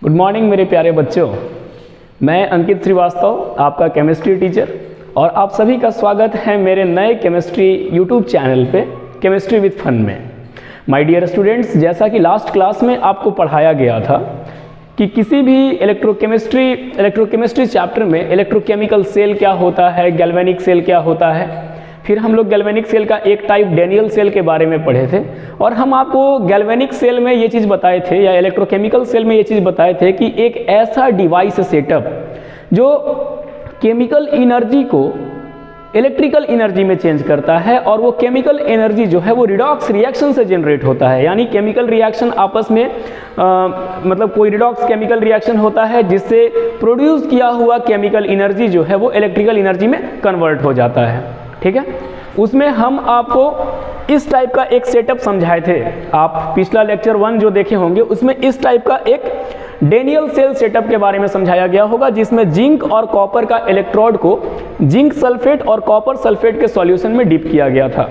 Good morning मेरे प्यारे बच्चों, मैं अंकित श्रीवास्तव आपका केमिस्ट्री टीचर और आप सभी का स्वागत है मेरे नए केमिस्ट्री यूट्यूब चैनल पे केमिस्ट्री विद फन में। माय डियर स्टूडेंट्स, जैसा कि लास्ट क्लास में आपको पढ़ाया गया था कि किसी भी इलेक्ट्रोकेमिस्ट्री चैप्टर में इलेक्ट्रोकेमिकल सेल क्या होता है, गैल्वेनिक सेल क्या होता है, फिर हम लोग गैल्वेनिक सेल का एक टाइप डेनियल सेल के बारे में पढ़े थे और हम आपको गैल्वेनिक सेल में ये चीज़ बताए थे या इलेक्ट्रोकेमिकल सेल में ये चीज़ बताए थे कि एक ऐसा डिवाइस सेटअप जो केमिकल एनर्जी को इलेक्ट्रिकल एनर्जी में चेंज करता है और वो केमिकल एनर्जी जो है वो रिडॉक्स रिएक्शन से जनरेट होता है। यानी केमिकल रिएक्शन आपस में मतलब कोई रिडॉक्स केमिकल रिएक्शन होता है जिससे प्रोड्यूस किया हुआ केमिकल एनर्जी जो है वो इलेक्ट्रिकल एनर्जी में कन्वर्ट हो जाता है। ठीक है, उसमें हम आपको इस टाइप का एक सेटअप समझाए थे। आप पिछला लेक्चर 1 जो देखे होंगे उसमें इस टाइप का एक डेनियल सेल सेटअप के बारे में समझाया गया होगा, जिसमें जिंक और कॉपर का इलेक्ट्रोड को जिंक सल्फेट और कॉपर सल्फेट के सॉल्यूशन में डिप किया गया था।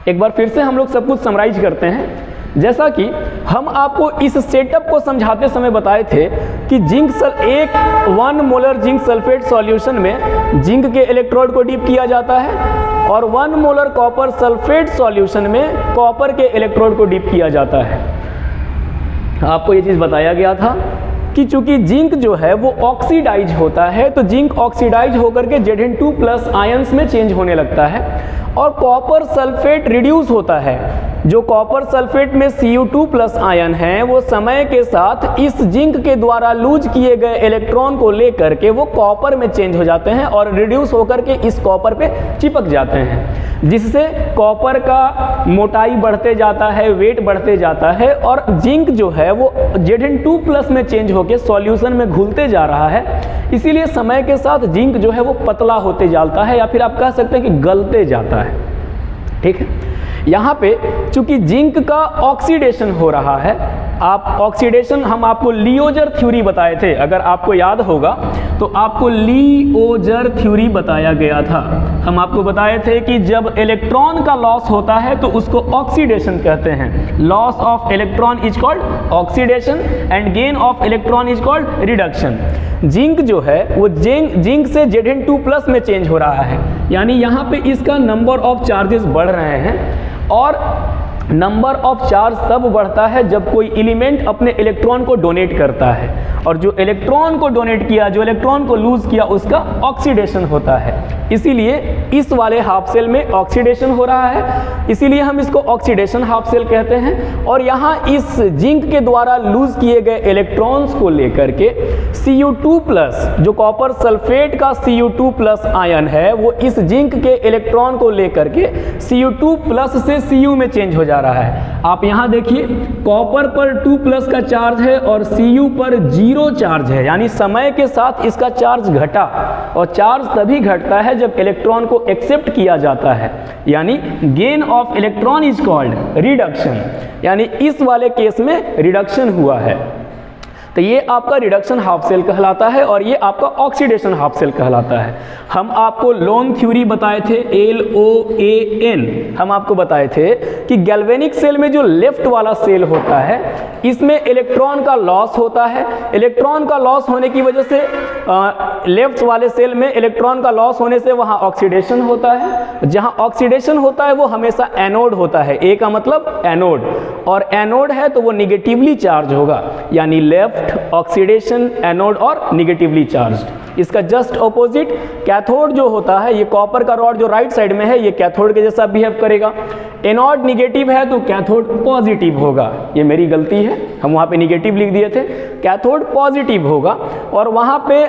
एक बार फिर से हम लोग सब कुछ समराइज करते हैं। जैसा कि हम आपको इस सेटअप को समझाते समय बताए थे कि एक 1 मोलर जिंक सल्फेट सॉल्यूशन में जिंक के इलेक्ट्रोड को डिप किया जाता है और 1 मोलर कॉपर सल्फेट सॉल्यूशन में कॉपर के इलेक्ट्रोड को डिप किया जाता है। आपको ये चीज़ बताया गया था कि चूंकि जिंक जो है वो ऑक्सीडाइज होता है तो जिंक ऑक्सीडाइज होकर के Zn2+ आयंस में चेंज होने लगता है और कॉपर सल्फेट रिड्यूस होता है। जो कॉपर सल्फेट में Cu2+ आयन है वो समय के साथ इस जिंक के द्वारा लूज किए गए इलेक्ट्रॉन को लेकर के वो कॉपर में चेंज हो जाते हैं और रिड्यूस होकर के इस कॉपर पे चिपक जाते हैं, जिससे कॉपर का मोटाई बढ़ते जाता है, वेट बढ़ते जाता है और जिंक जो है वो Zn2+ में चेंज होकर सॉल्यूशन में घुलते जा रहा है। इसीलिए समय के साथ जिंक जो है वो पतला होते जाता है या फिर आप कह सकते हैं कि गलते जाता है। ठीक है, यहाँ पे चूंकि जिंक का ऑक्सीडेशन हो रहा है, आप ऑक्सीडेशन हम आपको लिओजर थ्योरी बताए थे, अगर आपको याद होगा तो आपको लिओजर थ्योरी बताया गया था। हम आपको बताए थे कि जब इलेक्ट्रॉन का लॉस होता है तो उसको ऑक्सीडेशन कहते हैं। Loss of electron is called oxidation and gain of electron is called reduction. Zinc जो है वो जिंक से Zn2+ में चेंज हो रहा है, यानी यहाँ पे इसका नंबर ऑफ चार्जेस बढ़ रहे हैं और नंबर ऑफ चार्ज तब बढ़ता है जब कोई एलिमेंट अपने इलेक्ट्रॉन को डोनेट करता है और जो इलेक्ट्रॉन को डोनेट किया, जो इलेक्ट्रॉन को लूज किया, उसका ऑक्सीडेशन होता है। इसीलिए इस वाले हाफ सेल में ऑक्सीडेशन हो रहा है, इसीलिए हम इसको ऑक्सीडेशन हाफ सेल कहते हैं। और यहाँ इस जिंक के द्वारा लूज किए गए इलेक्ट्रॉन्स को लेकर के Cu2+, जो कॉपर सल्फेट का Cu2+ आयन है, वो इस जिंक के इलेक्ट्रॉन को लेकर के Cu2+ से Cu में चेंज हो जा रहा है। आप यहाँ देखिए, कॉपर पर 2+ का चार्ज है और Cu पर 0 चार्ज है, यानी समय के साथ इसका चार्ज घटा और चार्ज तभी घटता है जब इलेक्ट्रॉन को एक्सेप्ट किया जाता है, यानी gain of electron is called reduction, यानी इस वाले केस में रिडक्शन हुआ है। तो ये आपका रिडक्शन हाफ सेल कहलाता है और ये आपका ऑक्सीडेशन हाफ सेल कहलाता है। हम आपको लोन थ्योरी बताए थे, LOAN, हम आपको बताए थे कि गैल्वेनिक सेल में जो लेफ्ट वाला सेल होता है इसमें इलेक्ट्रॉन का लॉस होता है। इलेक्ट्रॉन का लॉस होने की वजह से लेफ्ट वाले सेल में इलेक्ट्रॉन का लॉस होने से वहाँ ऑक्सीडेशन होता है। जहाँ ऑक्सीडेशन होता है वो हमेशा एनोड होता है। ए का मतलब एनोड, और एनोड है तो वो निगेटिवली चार्ज होगा, यानी लेफ्ट ऑक्सीडेशन, एनोड और निगेटिवली चार्ज्ड। इसका जस्ट ऑपोजिट कैथोड जो होता है, ये कॉपर का रॉड जो राइट साइड में है ये कैथोड के जैसा बिहेव करेगा। एनोड निगेटिव है तो कैथोड पॉजिटिव होगा। ये मेरी गलती है, हम वहाँ पे निगेटिव लिख दिए थे, कैथोड पॉजिटिव होगा और वहाँ पे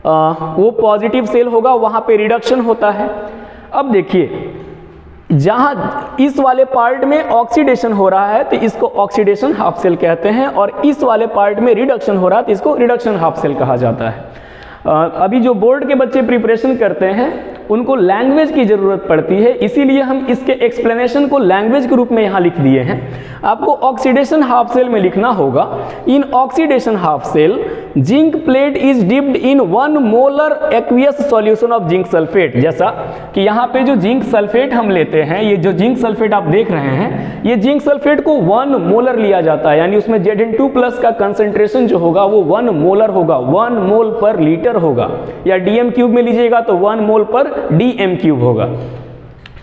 वो पॉजिटिव सेल होगा, वहाँ पे रिडक्शन होता है। अब देखिए, जहाँ इस वाले पार्ट में ऑक्सीडेशन हो रहा है तो इसको ऑक्सीडेशन हाफ सेल कहते हैं और इस वाले पार्ट में रिडक्शन हो रहा है तो इसको रिडक्शन हाफ सेल कहा जाता है। अभी जो बोर्ड के बच्चे प्रिपरेशन करते हैं उनको लैंग्वेज की ज़रूरत पड़ती है, इसीलिए हम इसके एक्सप्लेनेशन को लैंग्वेज के रूप में यहाँ लिख दिए हैं। आपको ऑक्सीडेशन हाफ सेल में लिखना होगा, in oxidation half cell zinc plate is dipped in 1 molar aqueous solution of zinc sulphate. जैसा कि यहाँ पे जो जिंक सल्फेट हम लेते हैं, ये जो जिंक सल्फेट आप देख रहे हैं, ये जिंक सल्फेट को 1 मोलर लिया जाता है, यानी उसमें Zn2+ का कंसंट्रेशन जो होगा वो 1 मोलर होगा, 1 मोल पर लीटर होगा, या dm³ में लीजिएगा तो 1 मोल पर dm³ होगा।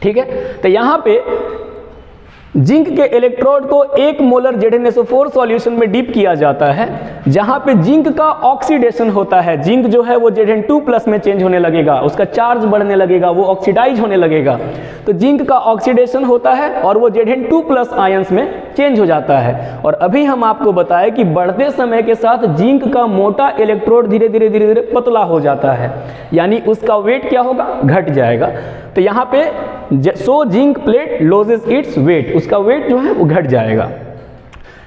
ठीक है, तो यहाँ पे जिंक के इलेक्ट्रोड को 1 मोलर ZnSO4 सॉल्यूशन में डिप किया जाता है, जहां पे जिंक का ऑक्सीडेशन होता है। जिंक जो है वो Zn2+ में चेंज होने लगेगा, उसका चार्ज बढ़ने लगेगा, वो ऑक्सीडाइज होने लगेगा। तो जिंक का ऑक्सीडेशन होता है और वो Zn2+ आयंस में चेंज हो जाता है। और अभी हम आपको बताएं कि बढ़ते समय के साथ जिंक का मोटा इलेक्ट्रोड धीरे धीरे पतला हो जाता है, यानी उसका वेट क्या होगा, घट जाएगा। तो यहाँ पे so zinc plate losses its weight, उसका वेट जो है वो घट जाएगा।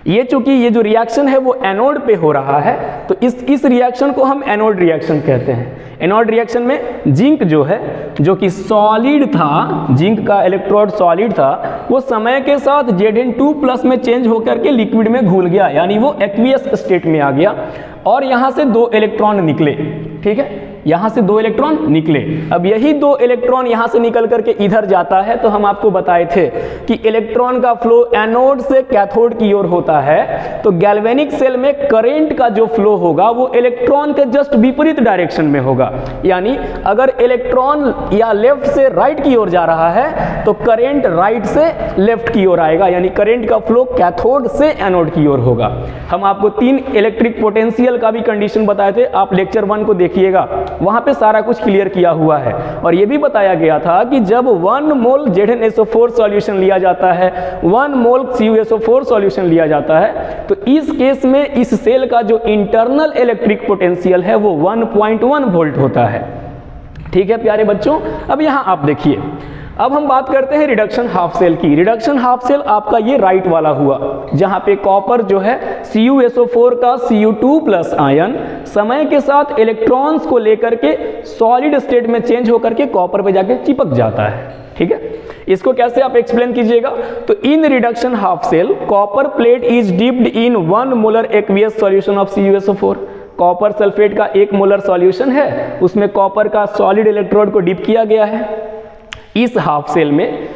ये चूंकि ये जो रिएक्शन है वो एनोड पे हो रहा है, तो इस रिएक्शन को हम एनोड रिएक्शन कहते हैं। एनोड रिएक्शन में जिंक जो है, जो कि सॉलिड था, जिंक का इलेक्ट्रोड सॉलिड था, वो समय के साथ Zn2+ में चेंज होकर के लिक्विड में घुल गया, यानी वो एक्वियस स्टेट में आ गया और यहाँ से 2 इलेक्ट्रॉन निकले। ठीक है, यहाँ से 2 इलेक्ट्रॉन निकले। अब यही 2 इलेक्ट्रॉन यहाँ से निकल करके इधर जाता है, तो हम आपको बताए थे कि इलेक्ट्रॉन का फ्लो एनोड से कैथोड की ओर होता है। तो गैल्वेनिक सेल में करंट का जो फ्लो होगा वो इलेक्ट्रॉन के जस्ट विपरीत डायरेक्शन में होगा, यानी अगर इलेक्ट्रॉन या लेफ्ट से राइट की ओर जा रहा है तो करंट राइट से लेफ्ट की ओर आएगा, यानी करंट का फ्लो कैथोड से एनोड की ओर होगा। हम आपको 3 इलेक्ट्रिक पोटेंशियल का भी कंडीशन बताए थे, आप लेक्चर 1 को देखिएगा, वहां पे सारा कुछ क्लियर किया हुआ है। और यह भी बताया गया था कि जब 1 मोल ZnSO4 सॉल्यूशन लिया जाता है, 1 मोल CuSO4 सॉल्यूशन लिया जाता है, तो इस केस में इस सेल का जो इंटरनल इलेक्ट्रिक पोटेंशियल है वो 1.1 वोल्ट होता है। ठीक है प्यारे बच्चों, अब यहां आप देखिए, अब हम बात करते हैं रिडक्शन हाफ सेल की। रिडक्शन हाफ सेल आपका ये राइट वाला हुआ, जहां पे कॉपर जो है CuSO4 का Cu2+ आयन समय के साथ इलेक्ट्रॉन्स को लेकर के सॉलिड स्टेट में चेंज होकर के कॉपर पे जाके चिपक जाता है। ठीक है, इसको कैसे आप एक्सप्लेन कीजिएगा, तो in reduction half cell copper plate is dipped in 1 molar aqueous solution of CuSO4। Copper sulphate का 1 मोलर सॉल्यूशन है, उसमें कॉपर का सॉलिड इलेक्ट्रोड को डिप किया गया है। इस हाफ सेल में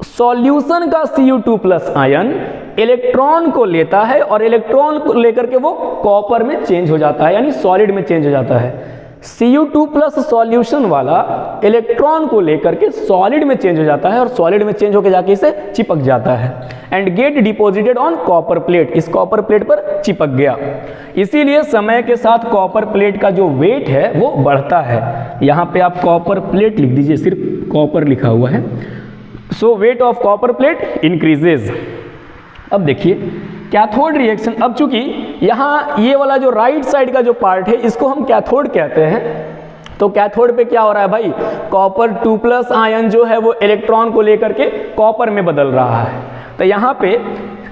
सॉल्यूशन का Cu2+ आयन इलेक्ट्रॉन को लेता है और इलेक्ट्रॉन को लेकर के वो कॉपर में चेंज हो जाता है, यानी सॉलिड में चेंज हो जाता है। Cu2+ सॉल्यूशन वाला इलेक्ट्रॉन को लेकर के सॉलिड में चेंज हो जाता है और सॉलिड में चेंज होकर जाके इसे चिपक जाता है and get deposited on copper plate, इस कॉपर प्लेट पर चिपक गया। इसीलिए समय के साथ कॉपर प्लेट का जो वेट है वो बढ़ता है। यहाँ पे आप कॉपर प्लेट लिख दीजिए, सिर्फ कॉपर लिखा हुआ है। So weight of copper plate increases. अब देखिए कैथोड रिएक्शन, अब चूंकि यहाँ ये वाला जो राइट साइड का जो पार्ट है इसको हम कैथोड कहते हैं, तो कैथोड पे क्या हो रहा है भाई, कॉपर 2+ आयन जो है वो इलेक्ट्रॉन को लेकर के कॉपर में बदल रहा है। तो यहाँ पे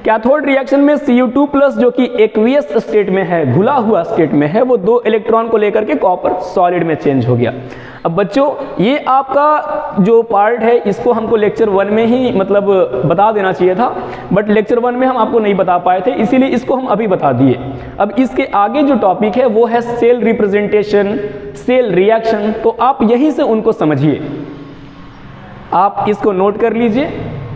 कैथोड रिएक्शन में Cu2+ जो कि एक्वियस स्टेट में है, घुला हुआ स्टेट में है, वो 2 इलेक्ट्रॉन को लेकर के कॉपर सॉलिड में चेंज हो गया। अब बच्चों ये आपका जो पार्ट है इसको हमको लेक्चर 1 में ही मतलब बता देना चाहिए था, बट लेक्चर 1 में हम आपको नहीं बता पाए थे, इसीलिए इसको हम अभी बता दिए। अब इसके आगे जो टॉपिक है वो है सेल रिप्रेजेंटेशन, सेल रिएक्शन, तो आप यहीं से उनको समझिए, आप इसको नोट कर लीजिए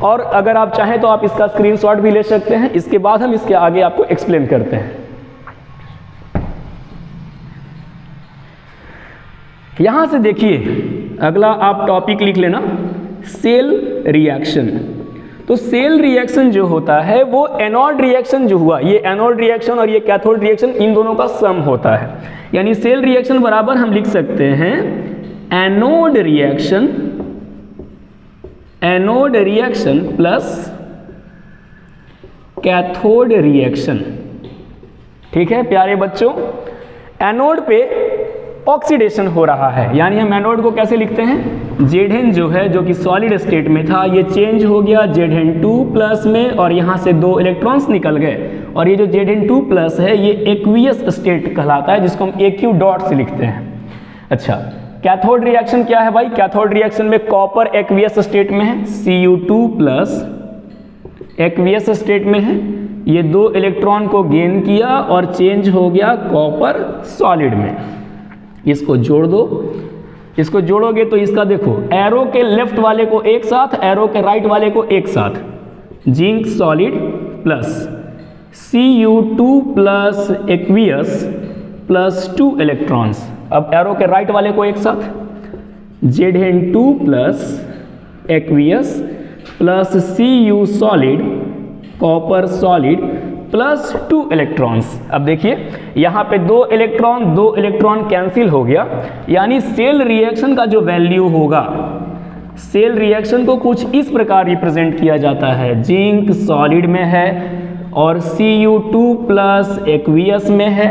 और अगर आप चाहें तो आप इसका स्क्रीनशॉट भी ले सकते हैं। इसके बाद हम इसके आगे आपको एक्सप्लेन करते हैं। यहां से देखिए अगला आप टॉपिक लिख लेना, सेल रिएक्शन। तो सेल रिएक्शन जो होता है वो एनोड रिएक्शन जो हुआ, ये एनोड रिएक्शन और ये कैथोड रिएक्शन इन दोनों का सम होता है, यानी सेल रिएक्शन बराबर हम लिख सकते हैं anode reaction plus cathode reaction. ठीक है प्यारे बच्चों, एनोड पे ऑक्सीडेशन हो रहा है, यानी हम एनोड को कैसे लिखते हैं, Zn जो है जो कि सॉलिड स्टेट में था ये चेंज हो गया Zn2+ में और यहाँ से 2 इलेक्ट्रॉन्स निकल गए और ये जो Zn2+ है ये एक्वियस स्टेट कहलाता है, जिसको हम AQ डॉट से लिखते हैं। अच्छा, कैथोड रिएक्शन क्या है भाई, कैथोड रिएक्शन में कॉपर एक्वियस स्टेट में है, Cu2+ एक्वियस स्टेट में है, ये 2 इलेक्ट्रॉन को गेन किया और चेंज हो गया कॉपर सॉलिड में। इसको जोड़ दो, इसको जोड़ोगे तो इसका देखो एरो के लेफ्ट वाले को एक साथ, एरो के राइट वाले को एक साथ, zinc solid plus Cu2 plus aqueous plus 2 electrons. अब एरो के राइट वाले को एक साथ, Zn2 plus aqueous plus Cu solid copper solid plus 2 electrons. अब देखिए यहाँ पे 2 इलेक्ट्रॉन कैंसिल हो गया, यानी सेल रिएक्शन का जो वैल्यू होगा, सेल रिएक्शन को कुछ इस प्रकार रिप्रेजेंट किया जाता है, जिंक सॉलिड में है और Cu2 प्लस एक्वियस में है,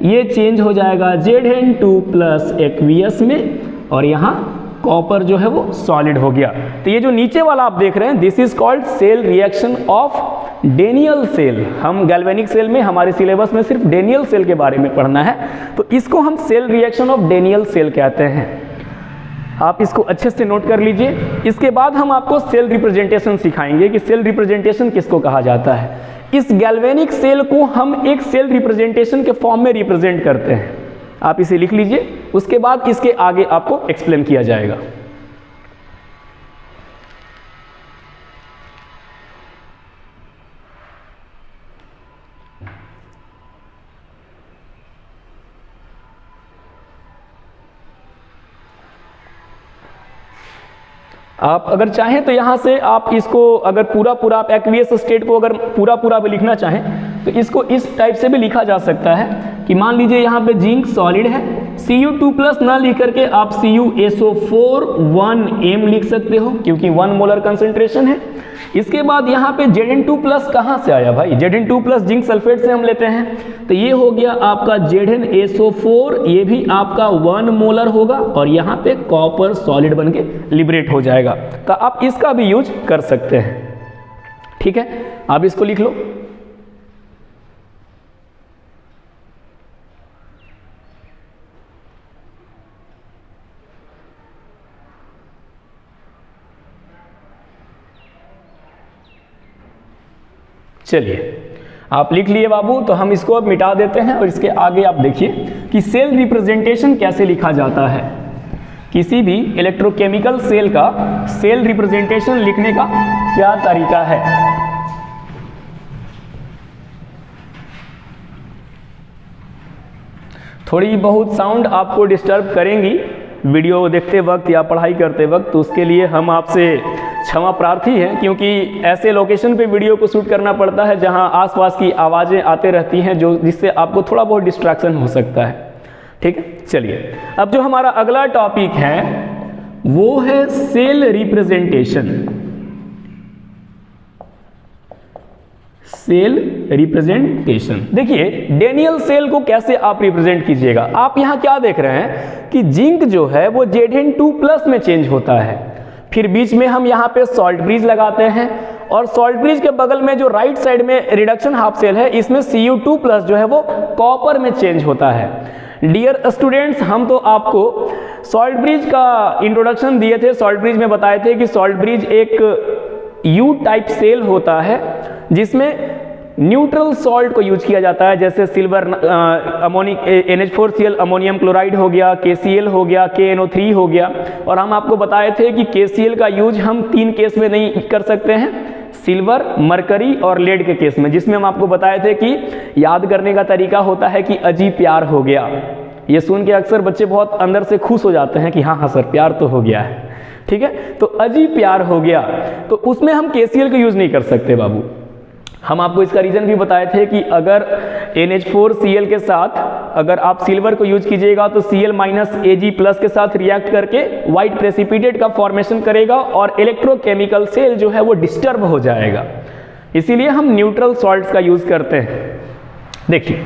ये चेंज हो जाएगा Zn2 प्लस एक्वियस में, और यहाँ कॉपर जो है वो सॉलिड हो गया। तो ये जो नीचे वाला आप देख रहे हैं, this is called cell reaction of Daniell cell. हम गैल्वेनिक सेल में, हमारे सिलेबस में सिर्फ डेनियल सेल के बारे में पढ़ना है, तो इसको हम cell reaction of Daniell cell कहते हैं। आप इसको अच्छे से नोट कर लीजिए। इसके बाद हम आपको सेल रिप्रेजेंटेशन सिखाएंगे कि सेल रिप्रेजेंटेशन किसको कहा जाता है। इस गैल्वेनिक सेल को हम एक सेल रिप्रेजेंटेशन के फॉर्म में रिप्रेजेंट करते हैं। आप इसे लिख लीजिए, उसके बाद इसके आगे आपको एक्सप्लेन किया जाएगा। आप अगर चाहें तो यहाँ से आप इसको अगर पूरा आप एक्वियस स्टेट को अगर पूरा भी लिखना चाहें तो इसको इस टाइप से भी लिखा जा सकता है कि मान लीजिए यहाँ पे जिंक सॉलिड है, Cu2 प्लस ना लिख करके आप CuSO4 1m लिख सकते हो, क्योंकि 1 मोलर कंसेंट्रेशन है। इसके बाद यहाँ पे Zn2 प्लस कहाँ से आया भाई, Zn2 प्लस जिंक सल्फेट से हम लेते हैं, तो ये हो गया आपका ZnSO4, ये भी आपका 1 मोलर होगा, और यहाँ पे कॉपर सॉलिड बन के लिबरेट हो जाएगा। तो आप इसका भी यूज कर सकते हैं, ठीक है। आप इसको लिख लो। चलिए आप लिख लिए बाबू, तो हम इसको अब मिटा देते हैं और इसके आगे आप देखिए कि सेल रिप्रेजेंटेशन कैसे लिखा जाता है। किसी भी इलेक्ट्रोकेमिकल सेल का सेल रिप्रेजेंटेशन लिखने का क्या तरीका है। थोड़ी बहुत साउंड आपको डिस्टर्ब करेंगी वीडियो देखते वक्त या पढ़ाई करते वक्त, तो उसके लिए हम आपसे क्षमा प्रार्थी हैं, क्योंकि ऐसे लोकेशन पे वीडियो को शूट करना पड़ता है जहां आसपास की आवाज़ें आते रहती हैं, जो जिससे आपको थोड़ा बहुत डिस्ट्रैक्शन हो सकता है, ठीक है। चलिए अब जो हमारा अगला टॉपिक है वो है सेल रिप्रेजेंटेशन। सेल रिप्रेजेंटेशन, देखिए डेनियल सेल को कैसे आप रिप्रेजेंट कीजिएगा। आप यहाँ क्या देख रहे हैं कि जिंक जो है वो Zn2 प्लस में चेंज होता है, फिर बीच में हम यहाँ पे सॉल्ट ब्रिज लगाते हैं, और सॉल्ट ब्रिज के बगल में जो राइट साइड में रिडक्शन हाफ सेल है, इसमें Cu2 प्लस जो है वो कॉपर में चेंज होता है। डियर स्टूडेंट्स, हम तो आपको सॉल्ट ब्रिज का इंट्रोडक्शन दिए थे। सॉल्ट ब्रिज में बताए थे कि सॉल्ट ब्रिज एक यू टाइप सेल होता है जिसमें न्यूट्रल सॉल्ट को यूज किया जाता है, जैसे सिल्वर अमोनिक NH4Cl अमोनियम क्लोराइड हो गया, KCl हो गया, KNO3 हो गया। और हम आपको बताए थे कि KCl का यूज हम 3 केस में नहीं कर सकते हैं, सिल्वर, मरकरी और लेड के केस में, जिसमें हम आपको बताए थे कि याद करने का तरीका होता है कि अजी प्यार हो गया। ये सुन के अक्सर बच्चे बहुत अंदर से खुश हो जाते हैं कि हाँ सर प्यार तो हो गया है, ठीक है। तो अजी प्यार हो गया, तो उसमें हम KCl का यूज नहीं कर सकते बाबू। हम आपको इसका रीजन भी बताए थे कि अगर NH4Cl के साथ अगर आप सिल्वर को यूज कीजिएगा तो Cl माइनस Ag प्लस के साथ रिएक्ट करके व्हाइट प्रेसिपिटेट का फॉर्मेशन करेगा और इलेक्ट्रोकेमिकल सेल जो है वो डिस्टर्ब हो जाएगा, इसीलिए हम न्यूट्रल सॉल्ट्स का यूज करते हैं। देखिए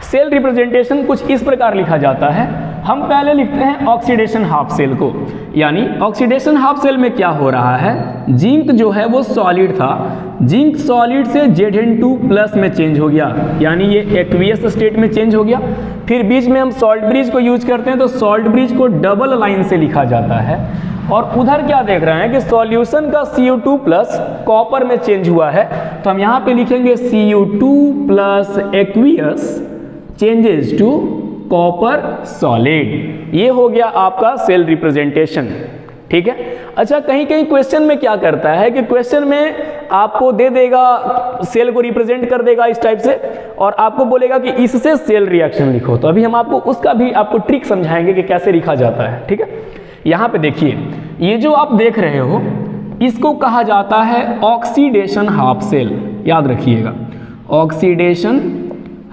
सेल रिप्रेजेंटेशन कुछ इस प्रकार लिखा जाता है। हम पहले लिखते हैं ऑक्सीडेशन हाफ सेल को, यानी ऑक्सीडेशन हाफ सेल में क्या हो रहा है, जिंक जो है वो सॉलिड था, जिंक सॉलिड से Zn2 प्लस में चेंज हो गया, यानी ये एक्वियस स्टेट में चेंज हो गया। फिर बीच में हम सॉल्ट ब्रिज को यूज करते हैं, तो सॉल्ट ब्रिज को डबल लाइन से लिखा जाता है। और उधर क्या देख रहे हैं कि सॉल्यूशन का CO2 प्लस कॉपर में चेंज हुआ है, तो हम यहाँ पे लिखेंगे CO2 plus aqueous changes to copper solid. ये हो गया आपका सेल रिप्रेजेंटेशन, ठीक है। अच्छा, कहीं कहीं क्वेश्चन में क्या करता है कि क्वेश्चन में आपको दे देगा, सेल को रिप्रेजेंट कर देगा इस टाइप से, और आपको बोलेगा कि इससे सेल रिएक्शन लिखो। तो अभी हम आपको उसका भी आपको ट्रिक समझाएंगे कि कैसे लिखा जाता है, ठीक है। यहाँ पे देखिए, ये जो आप देख रहे हो इसको कहा जाता है ऑक्सीडेशन हाफ सेल, याद रखिएगा, ऑक्सीडेशन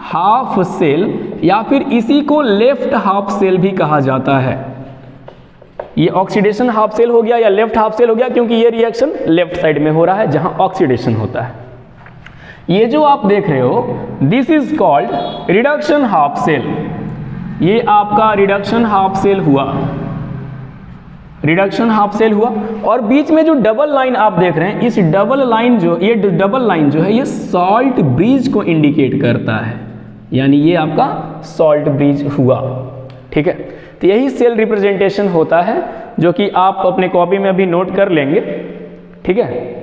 हाफ सेल, या फिर इसी को लेफ्ट हाफ सेल भी कहा जाता है। ये ऑक्सीडेशन हाफ सेल हो गया या लेफ्ट हाफ सेल हो गया, क्योंकि ये रिएक्शन लेफ्ट साइड में हो रहा है जहां ऑक्सीडेशन होता है। ये जो आप देख रहे हो this is called reduction half cell. ये आपका रिडक्शन हाफ सेल हुआ, रिडक्शन हाफ सेल हुआ। और बीच में जो डबल लाइन आप देख रहे हैं, इस डबल लाइन जो, ये डबल लाइन जो है ये सॉल्ट ब्रिज को इंडिकेट करता है, यानी ये आपका सॉल्ट ब्रिज हुआ, ठीक है। तो यही सेल रिप्रेजेंटेशन होता है, जो कि आप अपने कॉपी में अभी नोट कर लेंगे, ठीक है।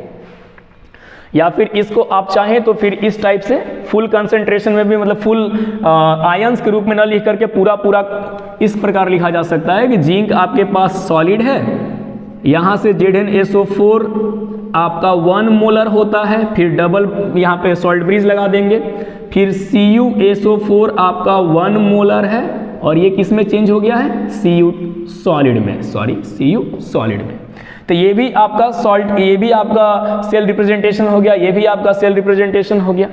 या फिर इसको आप चाहें तो फिर इस टाइप से फुल कंसंट्रेशन में भी, मतलब फुल आयंस के रूप में ना लिख करके पूरा पूरा इस प्रकार लिखा जा सकता है कि जिंक आपके पास सॉलिड है, यहाँ से ZnSO4 आपका 1 मोलर होता है, फिर डबल यहाँ पे सॉल्ट ब्रिज लगा देंगे, फिर CuSO4 आपका 1 मोलर है, और ये किस में चेंज हो गया है, Cu सॉलिड में, सॉरी Cu सॉलिड में। तो ये भी आपका सॉल्ट, ये भी आपका सेल रिप्रेजेंटेशन हो गया, ये भी आपका सेल रिप्रेजेंटेशन हो गया।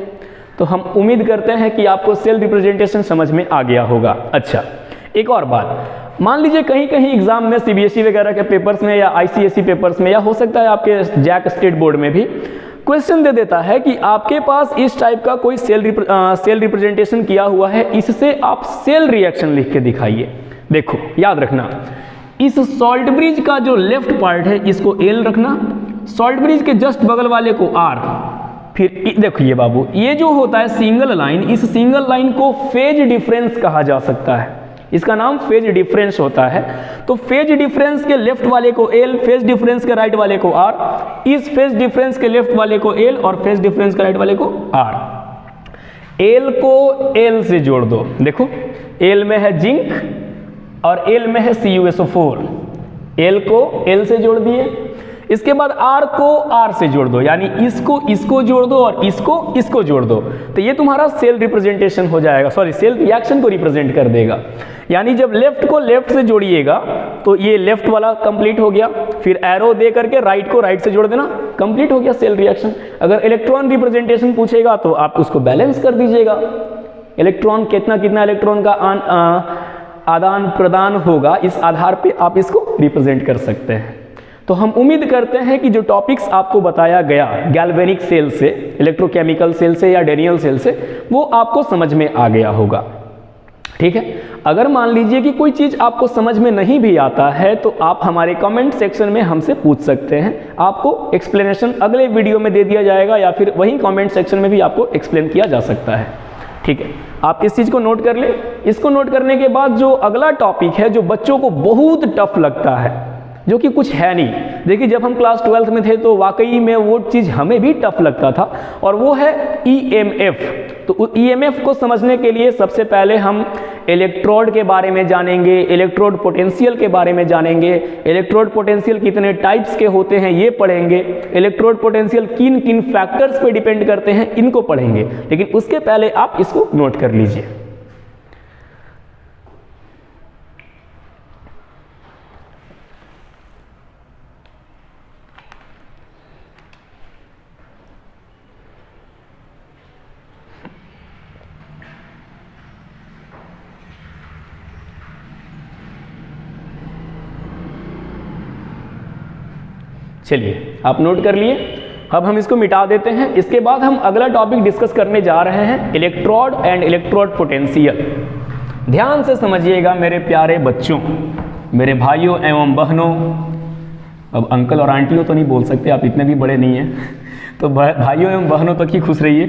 तो हम उम्मीद करते हैं कि आपको सेल रिप्रेजेंटेशन समझ में आ गया होगा। अच्छा, एक और बात, मान लीजिए कहीं कहीं एग्जाम में CBSE वगैरह के पेपर्स में या ICSE पेपर्स में, या हो सकता है आपके जैक स्टेट बोर्ड में भी क्वेश्चन दे देता है कि आपके पास इस टाइप का कोई सेल रिप्रेजेंटेशन किया हुआ है, इससे आप सेल रिएक्शन लिख के दिखाइए। देखो याद रखना, इस सॉल्ट ब्रिज का जो लेफ्ट पार्ट है इसको L रखना, सॉल्ट ब्रिज के जस्ट बगल वाले को R, फिर देखिए बाबू, ये जो होता है सिंगल लाइन, इस सिंगल लाइन को फेज डिफरेंस कहा जा सकता है, इसका नाम फेज डिफरेंस होता है। तो फेज डिफरेंस के लेफ्ट वाले को L, फेज डिफरेंस के राइट वाले को R, इस फेज डिफरेंस के लेफ्ट वाले को L और फेज डिफरेंस के राइट वाले को R। L को L से जोड़ दो, देखो L में है जिंक और L में है CuSO4, L को L से जोड़ दिए, इसके बाद R को R से जोड़ दो, यानी इसको जोड़ दो और इसको जोड़ दो, तो ये तुम्हारा सेल रिप्रेजेंटेशन हो जाएगा, सॉरी सेल रिएक्शन को रिप्रेजेंट कर देगा। यानी जब लेफ्ट को लेफ्ट से जोड़िएगा तो ये लेफ्ट वाला कंप्लीट हो गया, फिर एरो दे करके राइट को राइट से जोड़ देना, कंप्लीट हो गया सेल रिएक्शन। अगर इलेक्ट्रॉन रिप्रेजेंटेशन पूछेगा तो आप उसको बैलेंस कर दीजिएगा, इलेक्ट्रॉन कितना इलेक्ट्रॉन का आदान प्रदान होगा, इस आधार पे आप इसको रिप्रेजेंट कर सकते हैं। तो हम उम्मीद करते हैं कि जो टॉपिक्स आपको बताया गया गैल्वेनिक सेल से, इलेक्ट्रोकेमिकल सेल से या डेनियल सेल से, वो आपको समझ में आ गया होगा, ठीक है। अगर मान लीजिए कि कोई चीज़ आपको समझ में नहीं भी आता है तो आप हमारे कमेंट सेक्शन में हमसे पूछ सकते हैं, आपको एक्सप्लेनेशन अगले वीडियो में दे दिया जाएगा, या फिर वही कमेंट सेक्शन में भी आपको एक्सप्लेन किया जा सकता है, ठीक है। आप इस चीज़ को नोट कर लें। इसको नोट करने के बाद जो अगला टॉपिक है, जो बच्चों को बहुत टफ लगता है, जो कि कुछ है नहीं, देखिए जब हम क्लास 12th में थे तो वाकई में वो चीज़ हमें भी टफ लगता था, और वो है EMF। तो EMF को समझने के लिए सबसे पहले हम इलेक्ट्रोड के बारे में जानेंगे, इलेक्ट्रोड पोटेंशियल के बारे में जानेंगे, इलेक्ट्रोड पोटेंशियल कितने टाइप्स के होते हैं ये पढ़ेंगे, इलेक्ट्रोड पोटेंशियल किन किन फैक्टर्स पे डिपेंड करते हैं इनको पढ़ेंगे। लेकिन उसके पहले आप इसको नोट कर लीजिए। चलिए आप नोट कर लिए, अब हम इसको मिटा देते हैं। इसके बाद हम अगला टॉपिक डिस्कस करने जा रहे हैं, इलेक्ट्रोड एंड इलेक्ट्रोड पोटेंशियल। ध्यान से समझिएगा मेरे प्यारे बच्चों, मेरे भाइयों एवं बहनों, अब अंकल और आंटियों तो नहीं बोल सकते, आप इतने भी बड़े नहीं हैं, तो भाइयों एवं बहनों तक ही खुश रहिए।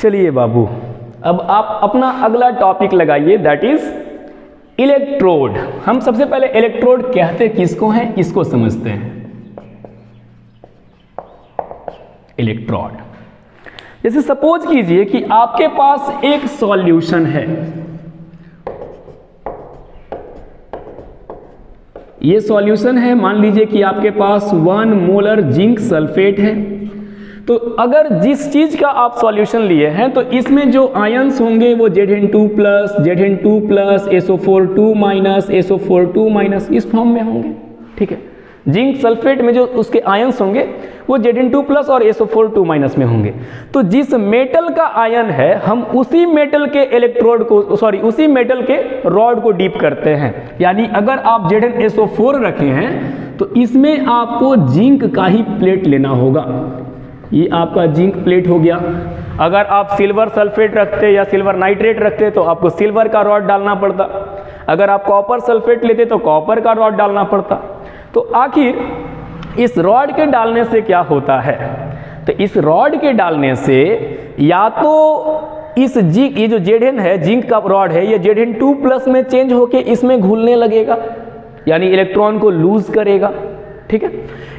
चलिए बाबू, अब आप अपना अगला टॉपिक लगाइए, दैट इज इलेक्ट्रोड। हम सबसे पहले इलेक्ट्रोड कहते किसको हैं इसको समझते हैं। इलेक्ट्रोड, जैसे सपोज कीजिए कि आपके पास एक सॉल्यूशन है, ये सॉल्यूशन है, मान लीजिए कि आपके पास 1 मोलर जिंक सल्फेट है। तो अगर जिस चीज का आप सॉल्यूशन लिए हैं तो इसमें जो आयंस होंगे वो Zn2+, Zn2+, SO4 2-, SO4 2- इस फॉर्म में होंगे, ठीक है। जिंक सल्फेट में जो उसके आयंस होंगे वो Zn2+ और SO4 2- में होंगे। तो जिस मेटल का आयन है हम उसी मेटल के इलेक्ट्रोड को उसी मेटल के रॉड को डीप करते हैं। यानी अगर आप ZnSO4 रखे हैं तो इसमें आपको जिंक का ही प्लेट लेना होगा। ये आपका जिंक प्लेट हो गया। अगर आप सिल्वर सल्फेट रखते या सिल्वर नाइट्रेट रखते तो आपको सिल्वर का रॉड डालना पड़ता। अगर आप कॉपर सल्फेट लेते तो कॉपर का रॉड डालना पड़ता। तो आखिर इस रॉड के डालने से क्या होता है? तो इस रॉड के डालने से या तो इस जिंक, ये जो Zn है जिंक का रॉड है, ये Zn2+ में चेंज होके इसमें घुलने लगेगा, यानी इलेक्ट्रॉन को लूज करेगा, ठीक है।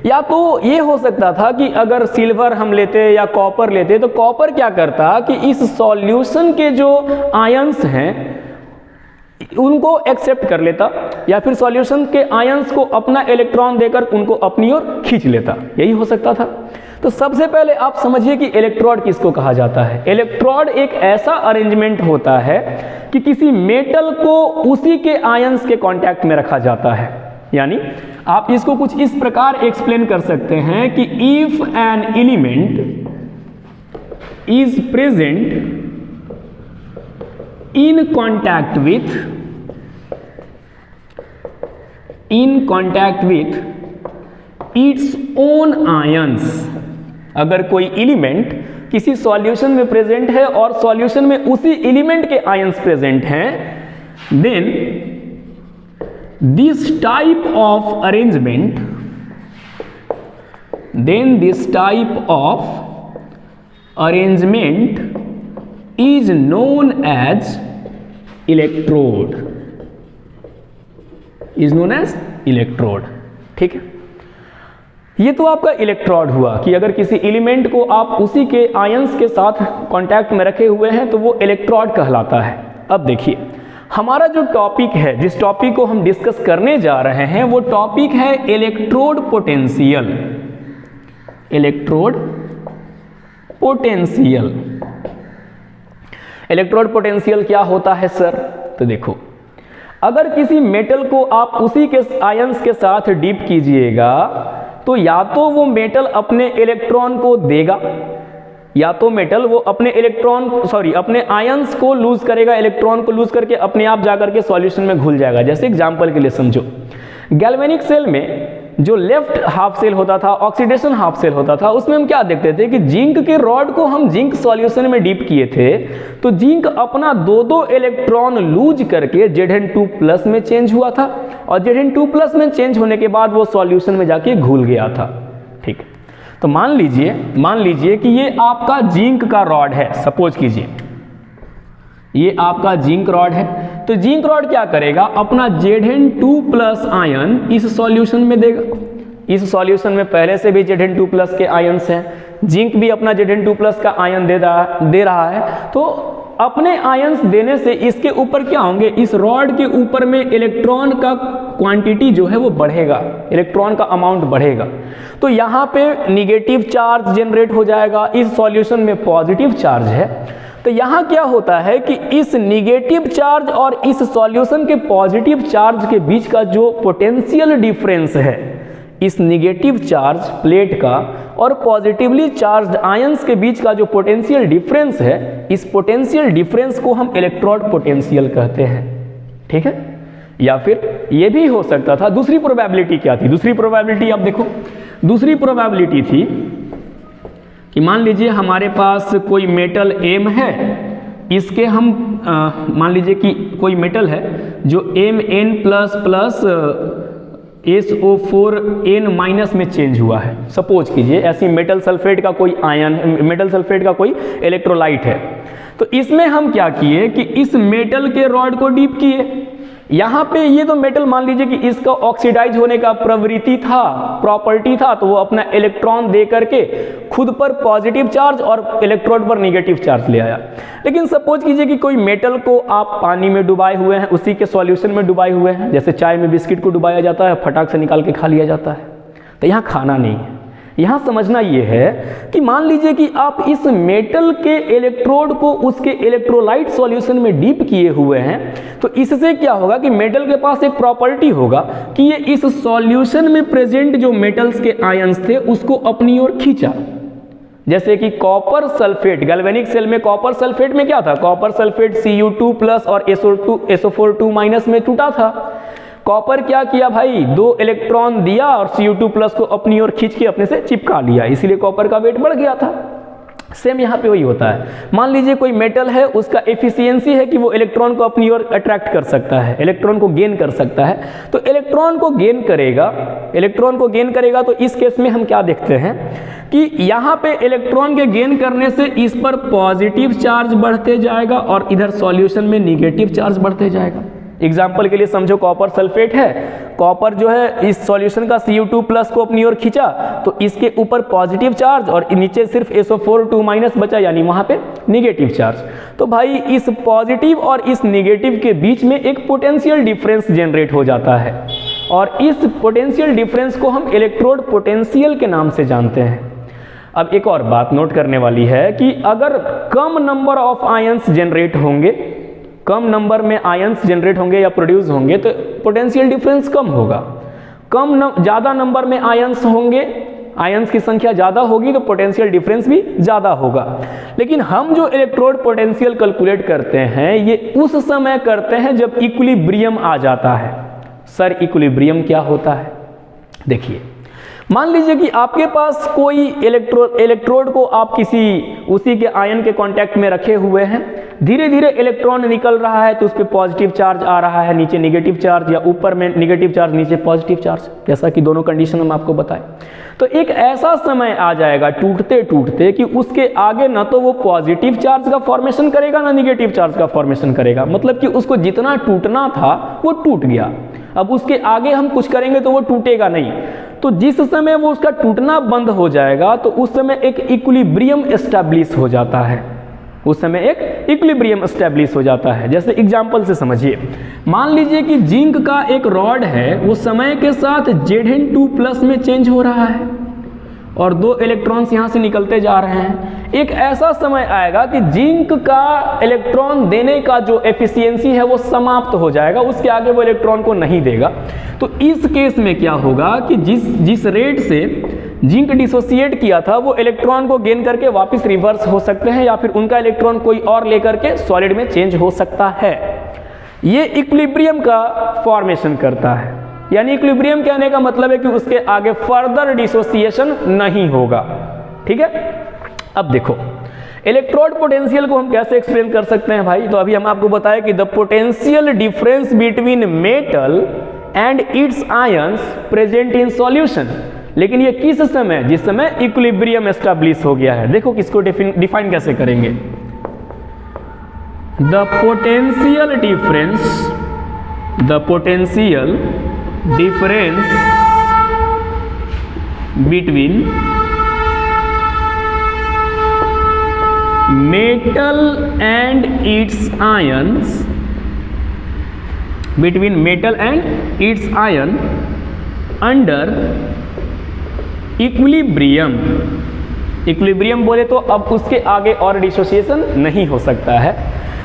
या तो ये हो सकता था कि अगर सिल्वर हम लेते या कॉपर लेते तो कॉपर क्या करता कि इस सॉल्यूशन के जो आयंस हैं उनको एक्सेप्ट कर लेता, या फिर सॉल्यूशन के आयंस को अपना इलेक्ट्रॉन देकर उनको अपनी ओर खींच लेता, यही हो सकता था। तो सबसे पहले आप समझिए कि इलेक्ट्रोड किसको कहा जाता है। इलेक्ट्रोड एक ऐसा अरेंजमेंट होता है कि किसी मेटल को उसी के आयंस के कांटेक्ट में रखा जाता है। यानी आप इसको कुछ इस प्रकार एक्सप्लेन कर सकते हैं कि if an element is present in contact with its own ions, अगर कोई एलिमेंट किसी सॉल्यूशन में प्रेजेंट है और सॉल्यूशन में उसी एलिमेंट के आयंस प्रेजेंट हैं, then this type of arrangement is known as electrode, ठीक है। ये तो आपका इलेक्ट्रोड हुआ कि अगर किसी एलिमेंट को आप उसी के आयंस के साथ कांटेक्ट में रखे हुए हैं तो वो इलेक्ट्रोड कहलाता है। अब देखिए हमारा जो टॉपिक है, जिस टॉपिक को हम डिस्कस करने जा रहे हैं वो टॉपिक है इलेक्ट्रोड पोटेंशियल। इलेक्ट्रोड पोटेंशियल क्या होता है सर? तो देखो, अगर किसी मेटल को आप उसी के आयंस के साथ डीप कीजिएगा तो या तो वो मेटल अपने इलेक्ट्रॉन को देगा, या तो मेटल वो अपने आयंस को लूज करेगा, इलेक्ट्रॉन को लूज करके अपने आप जाकर के सॉल्यूशन में घुल जाएगा। जैसे एग्जांपल के लिए समझो, गैल्वेनिक सेल में जो लेफ्ट हाफ सेल होता था, ऑक्सीडेशन हाफ सेल होता था, उसमें हम क्या देखते थे कि जिंक के रॉड को हम जिंक सॉल्यूशन में डीप किए थे तो जिंक अपना 2 इलेक्ट्रॉन लूज करके Zn2+ में चेंज हुआ था, और Zn2+ में चेंज होने के बाद वो सॉल्यूशन में जाके घुल गया था, ठीक है। तो मान लीजिए कि ये आपका जिंक का रॉड है, सपोज कीजिए ये आपका जिंक रॉड है। तो जिंक रॉड क्या करेगा, अपना Zn2+ आयन इस सॉल्यूशन में देगा। इस सॉल्यूशन में पहले से भी Zn2+ के आयन्स हैं, जिंक भी अपना Zn2+ का आयन दे रहा है। तो अपने आयन्स देने से इसके ऊपर क्या होंगे, इस रॉड के ऊपर में इलेक्ट्रॉन का क्वांटिटी जो है वो बढ़ेगा, इलेक्ट्रॉन का अमाउंट बढ़ेगा। तो यहाँ पे निगेटिव चार्ज जनरेट हो जाएगा, इस सॉल्यूशन में पॉजिटिव चार्ज है। तो यहाँ क्या होता है कि इस निगेटिव चार्ज और इस सॉल्यूशन के पॉजिटिव चार्ज के बीच का जो पोटेंशियल डिफरेंस है, इस निगेटिव चार्ज प्लेट का और पॉजिटिवली चार्ज्ड आयंस के बीच का जो पोटेंशियल डिफरेंस है, इस पोटेंशियल डिफरेंस को हम इलेक्ट्रोड पोटेंशियल कहते हैं, ठीक है। या फिर ये भी हो सकता था, दूसरी प्रोबेबिलिटी क्या थी, दूसरी प्रोबेबिलिटी आप देखो, दूसरी प्रोबेबिलिटी थी कि मान लीजिए हमारे पास कोई मेटल M है, इसके हम मान लीजिए कि कोई मेटल है जो Mn++ SO4N माइनस में चेंज हुआ है। सपोज कीजिए ऐसी मेटल सल्फेट का कोई आयन, मेटल सल्फेट का कोई इलेक्ट्रोलाइट है, तो इसमें हम क्या किए कि इस मेटल के रॉड को डीप किए। यहाँ पे ये तो मेटल मान लीजिए कि इसका ऑक्सीडाइज होने का प्रवृत्ति था, प्रॉपर्टी था, तो वो अपना इलेक्ट्रॉन दे करके खुद पर पॉजिटिव चार्ज और इलेक्ट्रोड पर नेगेटिव चार्ज ले आया। लेकिन सपोज कीजिए कि कोई मेटल को आप पानी में डुबाए हुए हैं, उसी के सॉल्यूशन में डुबाए हुए हैं, जैसे चाय में बिस्किट को डुबाया जाता है, फटाक से निकाल के खा लिया जाता है, तो यहाँ खाना नहीं है। यहाँ समझना ये है कि मान लीजिए कि आप इस मेटल के इलेक्ट्रोड को उसके इलेक्ट्रोलाइट सॉल्यूशन में डीप किए हुए हैं, तो इससे क्या होगा कि मेटल के पास एक प्रॉपर्टी होगा कि ये इस सॉल्यूशन में प्रेजेंट जो मेटल्स के आयंस थे उसको अपनी ओर खींचा। जैसे कि कॉपर सल्फेट, गैल्वेनिक सेल में कॉपर सल्फेट में क्या था, कॉपर सल्फेट Cu2 प्लस और SO4 माइनस में टूटा था। कॉपर क्या किया भाई, 2 इलेक्ट्रॉन दिया और Cu2 प्लस को अपनी ओर खींच के अपने से चिपका लिया, इसीलिए कॉपर का वेट बढ़ गया था। सेम यहाँ पे वही होता है। मान लीजिए कोई मेटल है, उसका एफिशिएंसी है कि वो इलेक्ट्रॉन को अपनी ओर अट्रैक्ट कर सकता है, इलेक्ट्रॉन को गेन कर सकता है, तो इलेक्ट्रॉन को गेन करेगा। तो इस केस में हम क्या देखते हैं कि यहाँ पे इलेक्ट्रॉन के गेन करने से इस पर पॉजिटिव चार्ज बढ़ते जाएगा और इधर सॉल्यूशन में निगेटिव चार्ज बढ़ते जाएगा। एग्जाम्पल के लिए समझो कॉपर सल्फेट है, कॉपर जो है इस सॉल्यूशन का Cu2 प्लस को अपनी ओर खींचा, तो इसके ऊपर पॉजिटिव चार्ज और नीचे सिर्फ SO4 माइनस बचा, यानी वहां पे निगेटिव चार्ज। तो भाई इस पॉजिटिव और इस निगेटिव के बीच में एक पोटेंशियल डिफरेंस जनरेट हो जाता है, और इस पोटेंशियल डिफरेंस को हम इलेक्ट्रोड पोटेंशियल के नाम से जानते हैं। अब एक और बात नोट करने वाली है कि अगर कम नंबर ऑफ आयंस जनरेट होंगे, कम नंबर में आयंस जनरेट होंगे या प्रोड्यूस होंगे, तो पोटेंशियल डिफरेंस कम होगा। ज़्यादा नंबर में आयंस होंगे, आयंस की संख्या ज़्यादा होगी, तो पोटेंशियल डिफरेंस भी ज़्यादा होगा। लेकिन हम जो इलेक्ट्रोड पोटेंशियल कैलकुलेट करते हैं, ये उस समय करते हैं जब इक्विलिब्रियम आ जाता है। सर इक्विलिब्रियम क्या होता है? देखिए, मान लीजिए कि आपके पास कोई इलेक्ट्रोड को आप उसी के आयन के कांटेक्ट में रखे हुए हैं, धीरे धीरे इलेक्ट्रॉन निकल रहा है, तो उस पर पॉजिटिव चार्ज आ रहा है, नीचे निगेटिव चार्ज, या ऊपर में निगेटिव चार्ज नीचे पॉजिटिव चार्ज, जैसा कि दोनों कंडीशन हम आपको बताएं। तो एक ऐसा समय आ जाएगा टूटते टूटते कि उसके आगे ना तो वो पॉजिटिव चार्ज का फॉर्मेशन करेगा ना निगेटिव चार्ज का फॉर्मेशन करेगा, मतलब कि उसको जितना टूटना था वो टूट गया। अब उसके आगे हम कुछ करेंगे तो वो टूटेगा नहीं। तो जिस समय वो उसका टूटना बंद हो जाएगा, तो उस समय एक इक्विलिब्रियम एस्टैब्लिश हो जाता है, उस समय एक इक्विलिब्रियम एस्टैब्लिश हो जाता है। जैसे एग्जांपल से समझिए, मान लीजिए कि जिंक का एक रॉड है, वो समय के साथ Zn2 प्लस में चेंज हो रहा है और 2 इलेक्ट्रॉन्स यहाँ से निकलते जा रहे हैं। एक ऐसा समय आएगा कि जिंक का इलेक्ट्रॉन देने का जो एफिशिएंसी है वो समाप्त हो जाएगा, उसके आगे वो इलेक्ट्रॉन को नहीं देगा। तो इस केस में क्या होगा कि जिस रेट से जिंक डिसोसिएट किया था, वो इलेक्ट्रॉन को गेन करके वापस रिवर्स हो सकते हैं, या फिर उनका इलेक्ट्रॉन कोई और लेकर के सॉलिड में चेंज हो सकता है। ये इक्विलिब्रियम का फॉर्मेशन करता है, यानी इक्विलिब्रियम कहने का मतलब है कि उसके आगे फर्दर डिसोसिएशन नहीं होगा। ठीक है, अब देखो इलेक्ट्रोड पोटेंशियल को हम कैसे एक्सप्लेन कर सकते हैं भाई। तो अभी हम आपको बताया कि the potential difference between metal and it's ions present in solution. लेकिन ये किस समय? जिस समय इक्विलिब्रियम एस्टैब्लिश हो गया है। देखो किसको डिफाइन कैसे करेंगे, the potential difference between metal and its ions, between metal and its ion under equilibrium। Equilibrium बोले तो अब उसके आगे और डिसोसिएशन नहीं हो सकता है।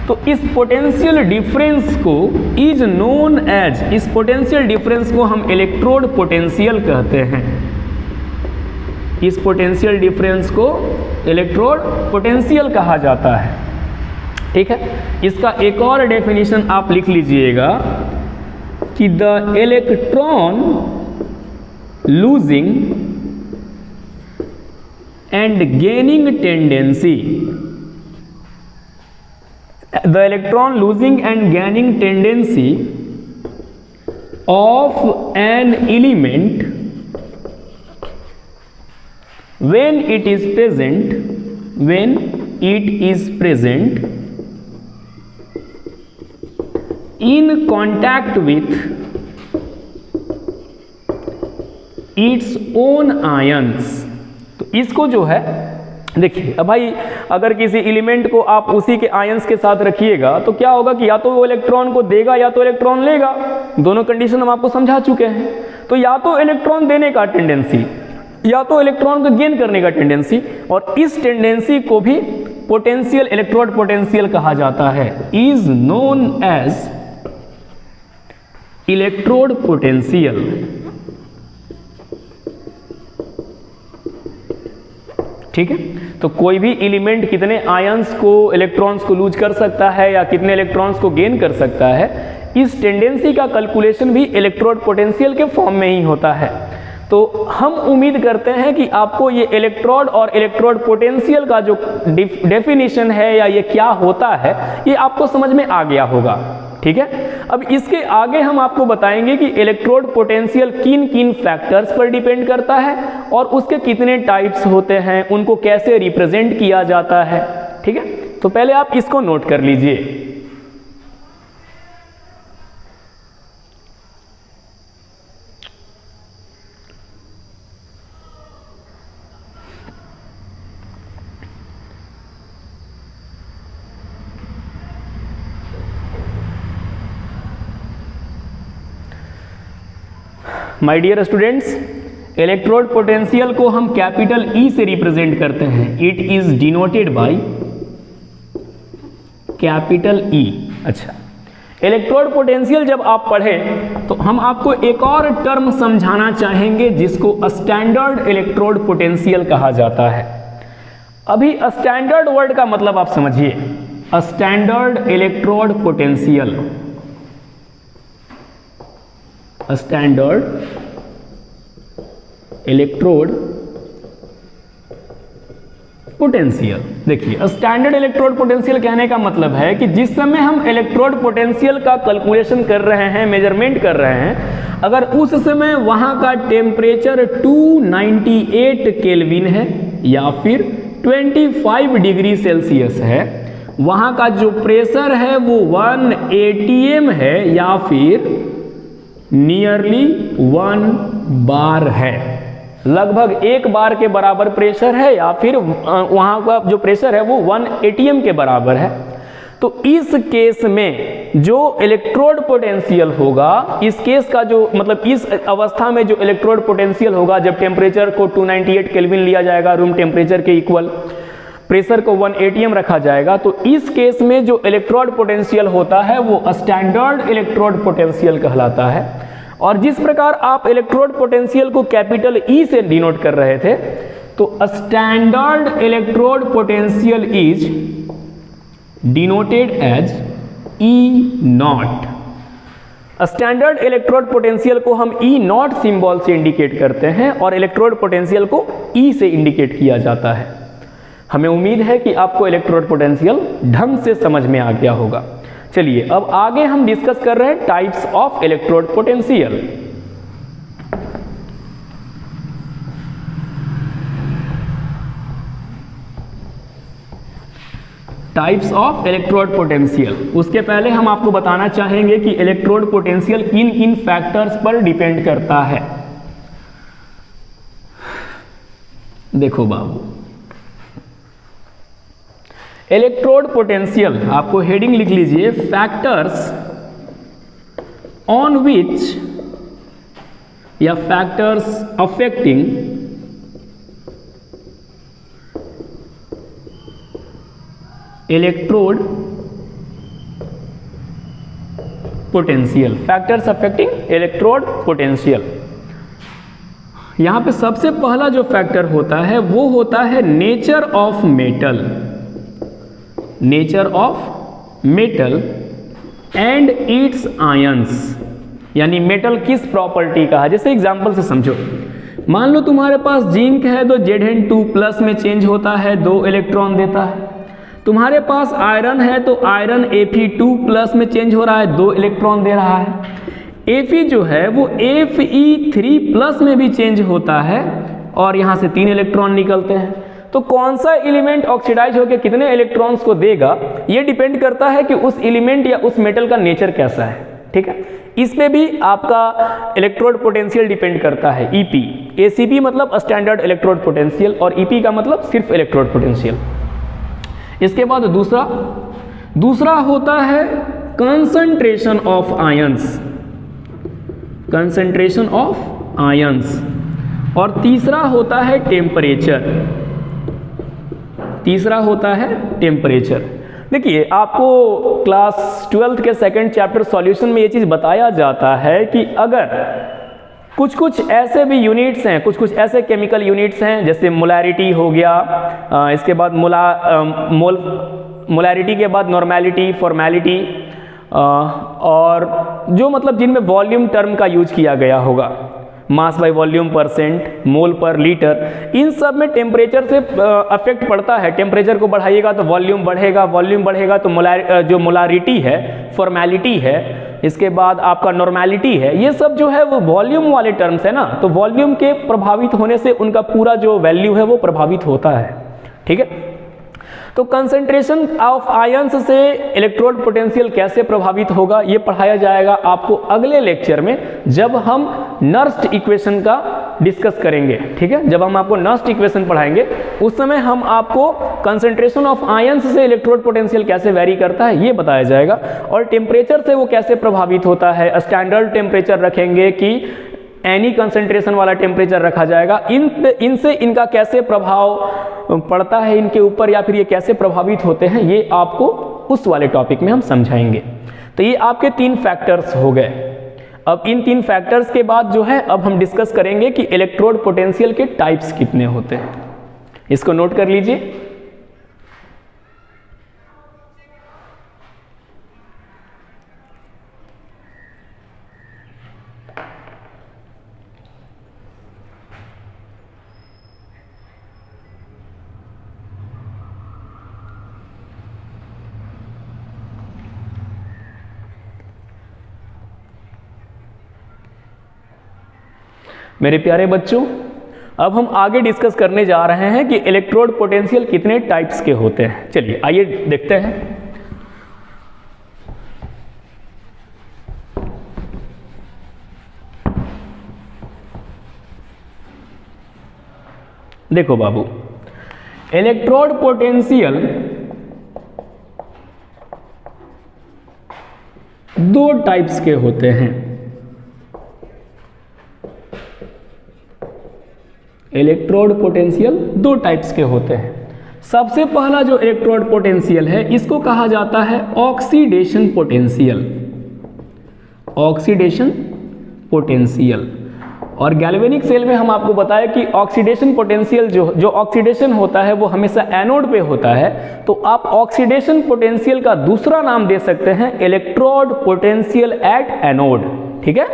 तो इस पोटेंशियल डिफरेंस को इज नोन एज, इस पोटेंशियल डिफरेंस को हम इलेक्ट्रोड पोटेंशियल कहते हैं। इस पोटेंशियल डिफरेंस को इलेक्ट्रोड पोटेंशियल कहा जाता है। ठीक है, इसका एक और डेफिनेशन आप लिख लीजिएगा कि the electron losing and gaining tendency, the electron losing and gaining tendency of an element when it is present in contact with its own ions। तो इसको जो है देखिए, अब भाई अगर किसी एलिमेंट को आप उसी के आयंस के साथ रखिएगा तो क्या होगा कि या तो वो इलेक्ट्रॉन को देगा या तो इलेक्ट्रॉन लेगा। दोनों कंडीशन हम आपको समझा चुके हैं। तो या तो इलेक्ट्रॉन देने का टेंडेंसी या तो इलेक्ट्रॉन को गेन करने का टेंडेंसी, और इस टेंडेंसी को भी पोटेंशियल इलेक्ट्रोड पोटेंशियल कहा जाता है, is known as electrode potential. ठीक है, तो कोई भी एलिमेंट कितने आयंस को इलेक्ट्रॉन्स को लूज कर सकता है या कितने इलेक्ट्रॉन्स को गेन कर सकता है, इस टेंडेंसी का कैलकुलेशन भी इलेक्ट्रोड पोटेंशियल के फॉर्म में ही होता है। तो हम उम्मीद करते हैं कि आपको ये इलेक्ट्रोड और इलेक्ट्रोड पोटेंशियल का जो डेफिनेशन है या ये क्या होता है ये आपको समझ में आ गया होगा। ठीक है, अब इसके आगे हम आपको बताएंगे कि इलेक्ट्रोड पोटेंशियल किन किन फैक्टर्स पर डिपेंड करता है और उसके कितने टाइप्स होते हैं, उनको कैसे रिप्रेजेंट किया जाता है। ठीक है, तो पहले आप इसको नोट कर लीजिए। My dear students, electrode potential को हम कैपिटल ई से रिप्रेजेंट करते हैं। It is denoted by capital E. अच्छा, इलेक्ट्रोड पोटेंशियल जब आप पढ़ें तो हम आपको एक और टर्म समझाना चाहेंगे जिसको स्टैंडर्ड इलेक्ट्रोड पोटेंशियल कहा जाता है। अभी स्टैंडर्ड वर्ड का मतलब आप समझिए, standard electrode potential, standard electrode potential. देखिए, स्टैंडर्ड इलेक्ट्रोड पोटेंशियल कहने का मतलब है कि जिस समय हम इलेक्ट्रोड पोटेंशियल का कैलकुलेशन कर रहे हैं, मेजरमेंट कर रहे हैं, अगर उस समय वहां का टेम्परेचर 298 केल्विन है या फिर 25 डिग्री सेल्सियस है, वहां का जो प्रेशर है वो 1 atm है या फिर नियरली 1 बार है, लगभग 1 बार के बराबर प्रेशर है या फिर वहां का जो प्रेशर है वो 1 atm के बराबर है। तो इस केस में जो इलेक्ट्रोड पोटेंशियल होगा, इस केस का जो मतलब इस अवस्था में जो इलेक्ट्रोड पोटेंशियल होगा, जब टेम्परेचर को 298 केल्विन लिया जाएगा, रूम टेम्परेचर के इक्वल, प्रेशर को 1 atm रखा जाएगा, तो इस केस में जो इलेक्ट्रोड पोटेंशियल होता है वो स्टैंडर्ड इलेक्ट्रोड पोटेंशियल कहलाता है। और जिस प्रकार आप इलेक्ट्रोड पोटेंशियल को कैपिटल ई से डिनोट कर रहे थे, तो standard electrode potential is denoted as E naught. Standard electrode potential को हम ई नॉट सिंबल से इंडिकेट करते हैं और इलेक्ट्रोड पोटेंशियल को ई से इंडिकेट किया जाता है। हमें उम्मीद है कि आपको इलेक्ट्रोड पोटेंशियल ढंग से समझ में आ गया होगा। चलिए, अब आगे हम डिस्कस कर रहे हैं types of electrode potential. Types of electrode potential. उसके पहले हम आपको बताना चाहेंगे कि इलेक्ट्रोड पोटेंशियल किन किन फैक्टर्स पर डिपेंड करता है। देखो बाबू, इलेक्ट्रोड पोटेंशियल, आपको हेडिंग लिख लीजिए, फैक्टर्स ऑन विच या factors affecting electrode potential, factors affecting electrode potential. यहां पे सबसे पहला जो फैक्टर होता है वो होता है nature of metal, nature of metal and it's ions, यानी मेटल किस प्रॉपर्टी का है। जैसे एग्जांपल से समझो, मान लो तुम्हारे पास जिंक है तो Zn2+ में चेंज होता है, 2 इलेक्ट्रॉन देता है। तुम्हारे पास आयरन है तो आयरन Fe2+ में चेंज हो रहा है, 2 इलेक्ट्रॉन दे रहा है। Fe जो है वो Fe3+ में भी चेंज होता है और यहाँ से 3 इलेक्ट्रॉन निकलते हैं। तो कौन सा एलिमेंट ऑक्सीडाइज होकर कितने इलेक्ट्रॉन्स को देगा, ये डिपेंड करता है कि उस एलिमेंट या उस मेटल का नेचर कैसा है। ठीक है, इस पे भी आपका इलेक्ट्रोड पोटेंशियल डिपेंड करता है। EP, ACP मतलब स्टैंडर्ड इलेक्ट्रोड पोटेंशियल और EP का मतलब सिर्फ इलेक्ट्रोड पोटेंशियल। इसके बाद दूसरा होता है concentration of ions, concentration of ions, और तीसरा होता है टेम्परेचर, तीसरा होता है टेम्परेचर। देखिए आपको क्लास 12th के सेकंड चैप्टर सॉल्यूशन में ये चीज़ बताया जाता है कि अगर कुछ ऐसे भी यूनिट्स हैं, कुछ ऐसे केमिकल यूनिट्स हैं जैसे मोलैरिटी हो गया, इसके बाद मोलैरिटी के बाद नॉर्मेलिटी, फॉर्मेलिटी, और जो मतलब जिनमें वॉल्यूम टर्म का यूज किया गया होगा, मास बाय वॉल्यूम %, मोल पर लीटर, इन सब में टेम्परेचर से अफेक्ट पड़ता है। टेम्परेचर को बढ़ाइएगा तो वॉल्यूम बढ़ेगा, वॉल्यूम बढ़ेगा तो जो मोलारिटी है, फॉर्मेलिटी है, इसके बाद आपका नॉर्मेलिटी है, ये सब जो है वो वॉल्यूम वाले टर्म्स है ना, तो वॉल्यूम के प्रभावित होने से उनका पूरा जो वैल्यू है वो प्रभावित होता है। ठीक है, तो कंसंट्रेशन ऑफ आयंस से इलेक्ट्रोड पोटेंशियल कैसे प्रभावित होगा ये पढ़ाया जाएगा आपको अगले लेक्चर में, जब हम नर्स्ट इक्वेशन का डिस्कस करेंगे। ठीक है, जब हम आपको नर्स्ट इक्वेशन पढ़ाएंगे उस समय हम आपको कंसंट्रेशन ऑफ आयंस से इलेक्ट्रोड पोटेंशियल कैसे वेरी करता है ये बताया जाएगा, और टेम्परेचर से वो कैसे प्रभावित होता है। स्टैंडर्ड टेम्परेचर रखेंगे कि एनी कंसंट्रेशन वाला टेम्परेचर रखा जाएगा, इनसे इनका कैसे प्रभाव पड़ता है इनके ऊपर, या फिर ये कैसे प्रभावित होते हैं, ये आपको उस वाले टॉपिक में हम समझाएंगे। तो ये आपके 3 फैक्टर्स हो गए। अब इन 3 फैक्टर्स के बाद जो है अब हम डिस्कस करेंगे कि इलेक्ट्रोड पोटेंशियल के टाइप्स कितने होते हैं। इसको नोट कर लीजिए। मेरे प्यारे बच्चों, अब हम आगे डिस्कस करने जा रहे हैं कि इलेक्ट्रोड पोटेंशियल कितने टाइप्स के होते हैं। चलिए आइए देखते हैं। देखो बाबू, इलेक्ट्रोड पोटेंशियल 2 टाइप्स के होते हैं। इलेक्ट्रोड पोटेंशियल 2 टाइप्स के होते हैं। सबसे पहला जो इलेक्ट्रोड पोटेंशियल है इसको कहा जाता है ऑक्सीडेशन पोटेंशियल, ऑक्सीडेशन पोटेंशियल। और गैल्वेनिक सेल में हम आपको बताएं कि ऑक्सीडेशन पोटेंशियल जो ऑक्सीडेशन होता है वो हमेशा एनोड पे होता है, तो आप ऑक्सीडेशन पोटेंशियल का दूसरा नाम दे सकते हैं इलेक्ट्रोड पोटेंशियल एट एनोड। ठीक है,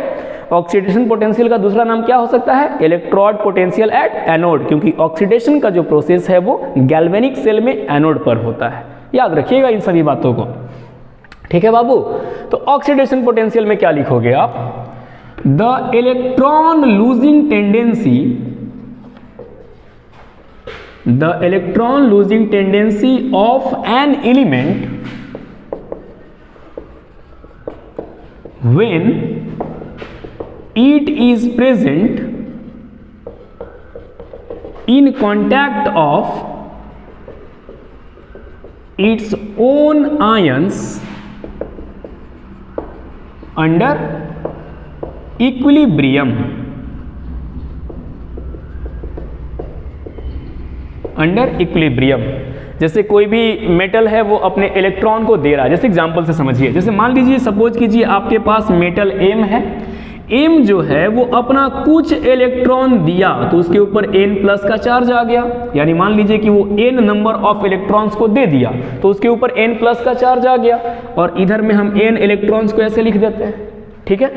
ऑक्सीडेशन पोटेंशियल का दूसरा नाम क्या हो सकता है? इलेक्ट्रोड पोटेंशियल एट एनोड, क्योंकि ऑक्सीडेशन का जो प्रोसेस है वो गैल्वेनिक सेल में एनोड पर होता है। याद रखिएगा इन सभी बातों को। ठीक है बाबू, तो ऑक्सीडेशन पोटेंशियल में क्या लिखोगे आप? The electron losing tendency, the electron losing tendency of an element when it is present in contact of its own ions under equilibrium, under equilibrium. जैसे कोई भी मेटल है वो अपने इलेक्ट्रॉन को दे रहा है, जैसे एग्जांपल से समझिए, जैसे मान लीजिए सपोज कीजिए आपके पास मेटल M है, M जो है वो अपना कुछ इलेक्ट्रॉन दिया तो उसके ऊपर N+ का चार्ज आ गया, यानी मान लीजिए कि वो N नंबर ऑफ इलेक्ट्रॉन्स को दे दिया तो उसके ऊपर N+ का चार्ज आ गया, और इधर में हम N इलेक्ट्रॉन्स को ऐसे लिख देते हैं। ठीक है,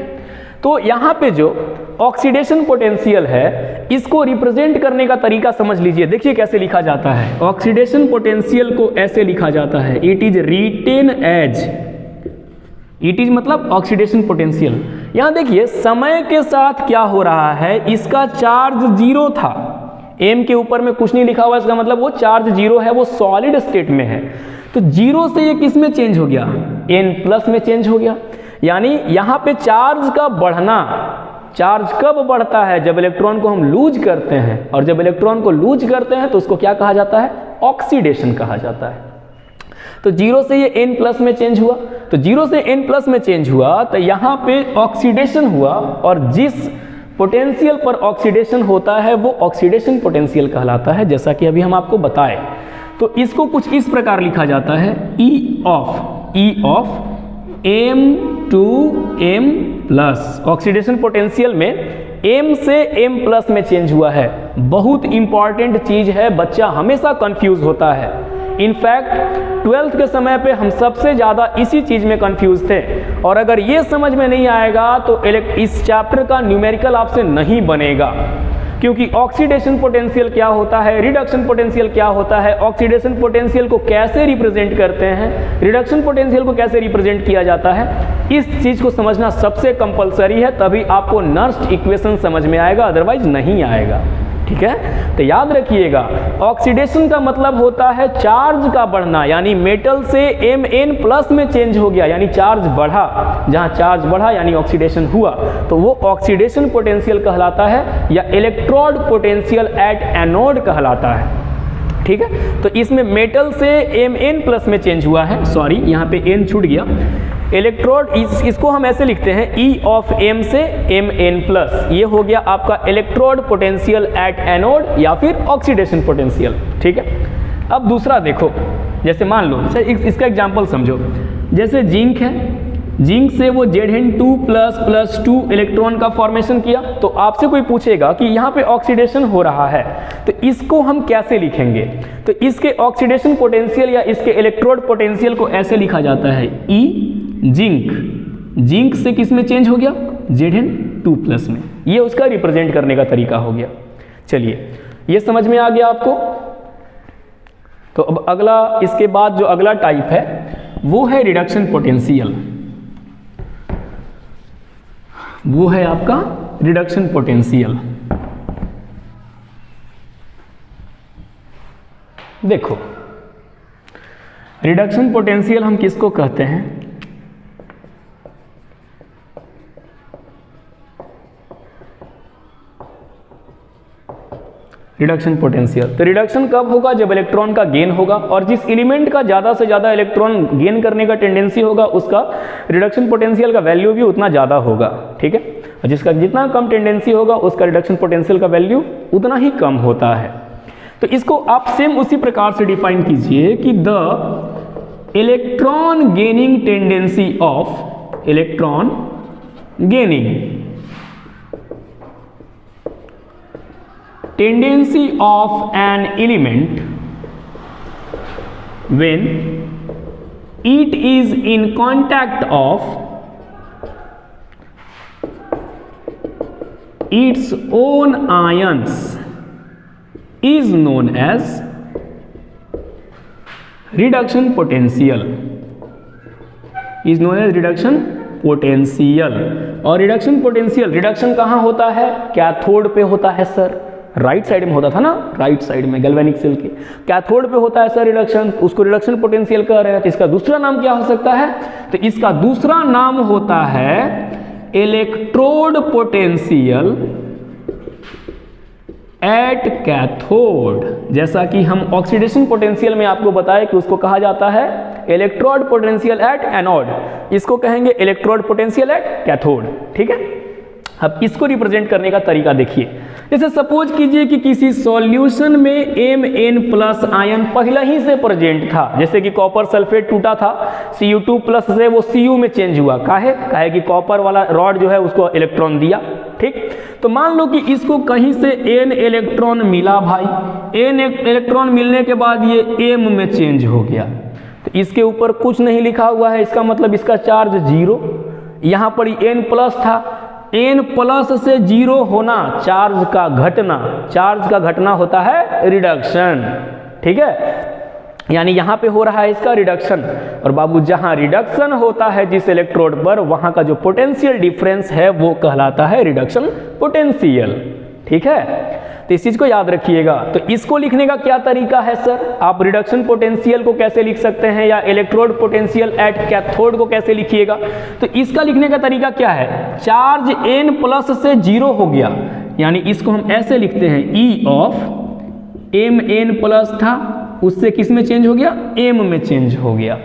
तो यहाँ पे जो ऑक्सीडेशन पोटेंशियल है इसको रिप्रेजेंट करने का तरीका समझ लीजिए। देखिए कैसे लिखा जाता है। ऑक्सीडेशन पोटेंशियल को ऐसे लिखा जाता है, it is written as, it is मतलब ऑक्सीडेशन पोटेंशियल, यहाँ देखिए समय के साथ क्या हो रहा है, इसका चार्ज 0 था, m के ऊपर में कुछ नहीं लिखा हुआ, इसका मतलब वो चार्ज 0 है, वो सॉलिड स्टेट में है। तो 0 से ये किस में चेंज हो गया, n+ में चेंज हो गया। यानी यहाँ पे चार्ज का बढ़ना, चार्ज कब बढ़ता है, जब इलेक्ट्रॉन को हम लूज करते हैं, और जब इलेक्ट्रॉन को लूज करते हैं तो उसको क्या कहा जाता है, ऑक्सीडेशन कहा जाता है। तो 0 से ये n+ में चेंज हुआ, तो 0 से n+ में चेंज हुआ तो यहाँ पे ऑक्सीडेशन हुआ, और जिस पोटेंशियल पर ऑक्सीडेशन होता है वो ऑक्सीडेशन पोटेंशियल कहलाता है, जैसा कि अभी हम आपको बताए। तो इसको कुछ इस प्रकार लिखा जाता है, E of m to m+। Oxidation potential में m से m+ में चेंज हुआ है। बहुत इंपॉर्टेंट चीज है, बच्चा हमेशा कंफ्यूज होता है। इनफैक्ट 12th के समय पे हम सबसे ज़्यादा इसी चीज़ में कंफ्यूज थे, और अगर ये समझ में नहीं आएगा तो इस चैप्टर का न्यूमेरिकल आपसे नहीं बनेगा, क्योंकि ऑक्सीडेशन पोटेंशियल क्या होता है, रिडक्शन पोटेंशियल क्या होता है, ऑक्सीडेशन पोटेंशियल को कैसे रिप्रेजेंट करते हैं, रिडक्शन पोटेंशियल को कैसे रिप्रेजेंट किया जाता है, इस चीज़ को समझना सबसे कंपलसरी है, तभी आपको नर्स्ट इक्वेशन समझ में आएगा, अदरवाइज नहीं आएगा। ठीक है, तो याद रखिएगा, ऑक्सीडेशन का मतलब होता है चार्ज का बढ़ना, यानी मेटल से Mn+ में चेंज हो गया, यानी चार्ज बढ़ा, जहां चार्ज बढ़ा यानी ऑक्सीडेशन हुआ, तो वो ऑक्सीडेशन पोटेंशियल कहलाता है, या इलेक्ट्रोड पोटेंशियल एट एनोड कहलाता है। ठीक है, तो इसमें मेटल से Mn+ में चेंज हुआ है, सॉरी यहाँ पे n छूट गया, इलेक्ट्रोड, इसको हम ऐसे लिखते हैं E ऑफ m से Mn+, ये हो गया आपका इलेक्ट्रोड पोटेंशियल एट एनोड या फिर ऑक्सीडेशन पोटेंशियल। ठीक है, अब दूसरा देखो, जैसे मान लो इसका एग्जांपल समझो, जैसे जिंक है, जिंक से वो Zn2++2 इलेक्ट्रॉन का फॉर्मेशन किया, तो आपसे कोई पूछेगा कि यहाँ पे ऑक्सीडेशन हो रहा है, तो इसको हम कैसे लिखेंगे, तो इसके ऑक्सीडेशन पोटेंशियल या इसके इलेक्ट्रोड पोटेंशियल को ऐसे लिखा जाता है, E जिंक, जिंक से किस में चेंज हो गया, Zn2+ में, ये उसका रिप्रेजेंट करने का तरीका हो गया। चलिए, ये समझ में आ गया आपको। तो अब अगला, इसके बाद जो अगला टाइप है वो है रिडक्शन पोटेंशियल, वो है आपका रिडक्शन पोटेंशियल। देखो, रिडक्शन पोटेंशियल हम किसको कहते हैं, रिडक्शन पोटेंशियल। तो रिडक्शन कब होगा, जब इलेक्ट्रॉन का गेन होगा, और जिस एलिमेंट का ज़्यादा से ज़्यादा इलेक्ट्रॉन गेन करने का टेंडेंसी होगा उसका रिडक्शन पोटेंशियल का वैल्यू भी उतना ज़्यादा होगा। ठीक है, और जिसका जितना कम टेंडेंसी होगा उसका रिडक्शन पोटेंशियल का वैल्यू उतना ही कम होता है। तो इसको आप सेम उसी प्रकार से डिफाइन कीजिए कि the electron gaining tendency of, electron gaining tendency of an element when it is in contact of its own ions is known as reduction potential, is known as reduction potential। और reduction potential, reduction कहाँ होता है, cathode पे होता है sir, right side में होता था ना, राइट साइड में गैल्वेनिक सेल के कैथोड पे होता है सर रिडक्शन, उसको रिडक्शन पोटेंशियल कह रहे हैं। तो इसका दूसरा नाम क्या हो सकता है, तो इसका दूसरा नाम होता है इलेक्ट्रोड पोटेंशियल एट कैथोड। जैसा कि हम ऑक्सीडेशन पोटेंशियल में आपको बताया कि उसको कहा जाता है इलेक्ट्रोड पोटेंशियल एट एनोड, इसको कहेंगे इलेक्ट्रोड पोटेंशियल एट कैथोड। ठीक है, अब इसको रिप्रेजेंट करने का तरीका देखिए, जैसे सपोज कीजिए कि किसी सॉल्यूशन में Mn+ आयन पहले ही से प्रेजेंट था, जैसे कि कॉपर सल्फेट टूटा था, Cu2+ से वो Cu में चेंज हुआ, काहे कि कॉपर वाला रॉड जो है उसको इलेक्ट्रॉन दिया। ठीक, तो मान लो कि इसको कहीं से N इलेक्ट्रॉन मिला भाई, N इलेक्ट्रॉन मिलने के बाद ये M में चेंज हो गया, तो इसके ऊपर कुछ नहीं लिखा हुआ है, इसका मतलब इसका चार्ज 0, यहाँ पर N+ था, N+ से 0 होना चार्ज का घटना, चार्ज का घटना होता है रिडक्शन। ठीक है, यानी यहाँ पे हो रहा है इसका रिडक्शन। और बाबू जहाँ रिडक्शन होता है जिस इलेक्ट्रोड पर, वहाँ का जो पोटेंशियल डिफरेंस है वो कहलाता है रिडक्शन पोटेंशियल। ठीक है, तो इस चीज़ को याद रखिएगा। तो इसको लिखने का क्या तरीका है सर, आप रिडक्शन पोटेंशियल को कैसे लिख सकते हैं या इलेक्ट्रोड पोटेंशियल एट कैथोड को कैसे लिखिएगा। तो इसका लिखने का तरीका क्या है, चार्ज n प्लस से 0 हो गया, यानी इसको हम ऐसे लिखते हैं E ऑफ mn प्लस था, उससे किस में चेंज हो गया, m में चेंज हो गया।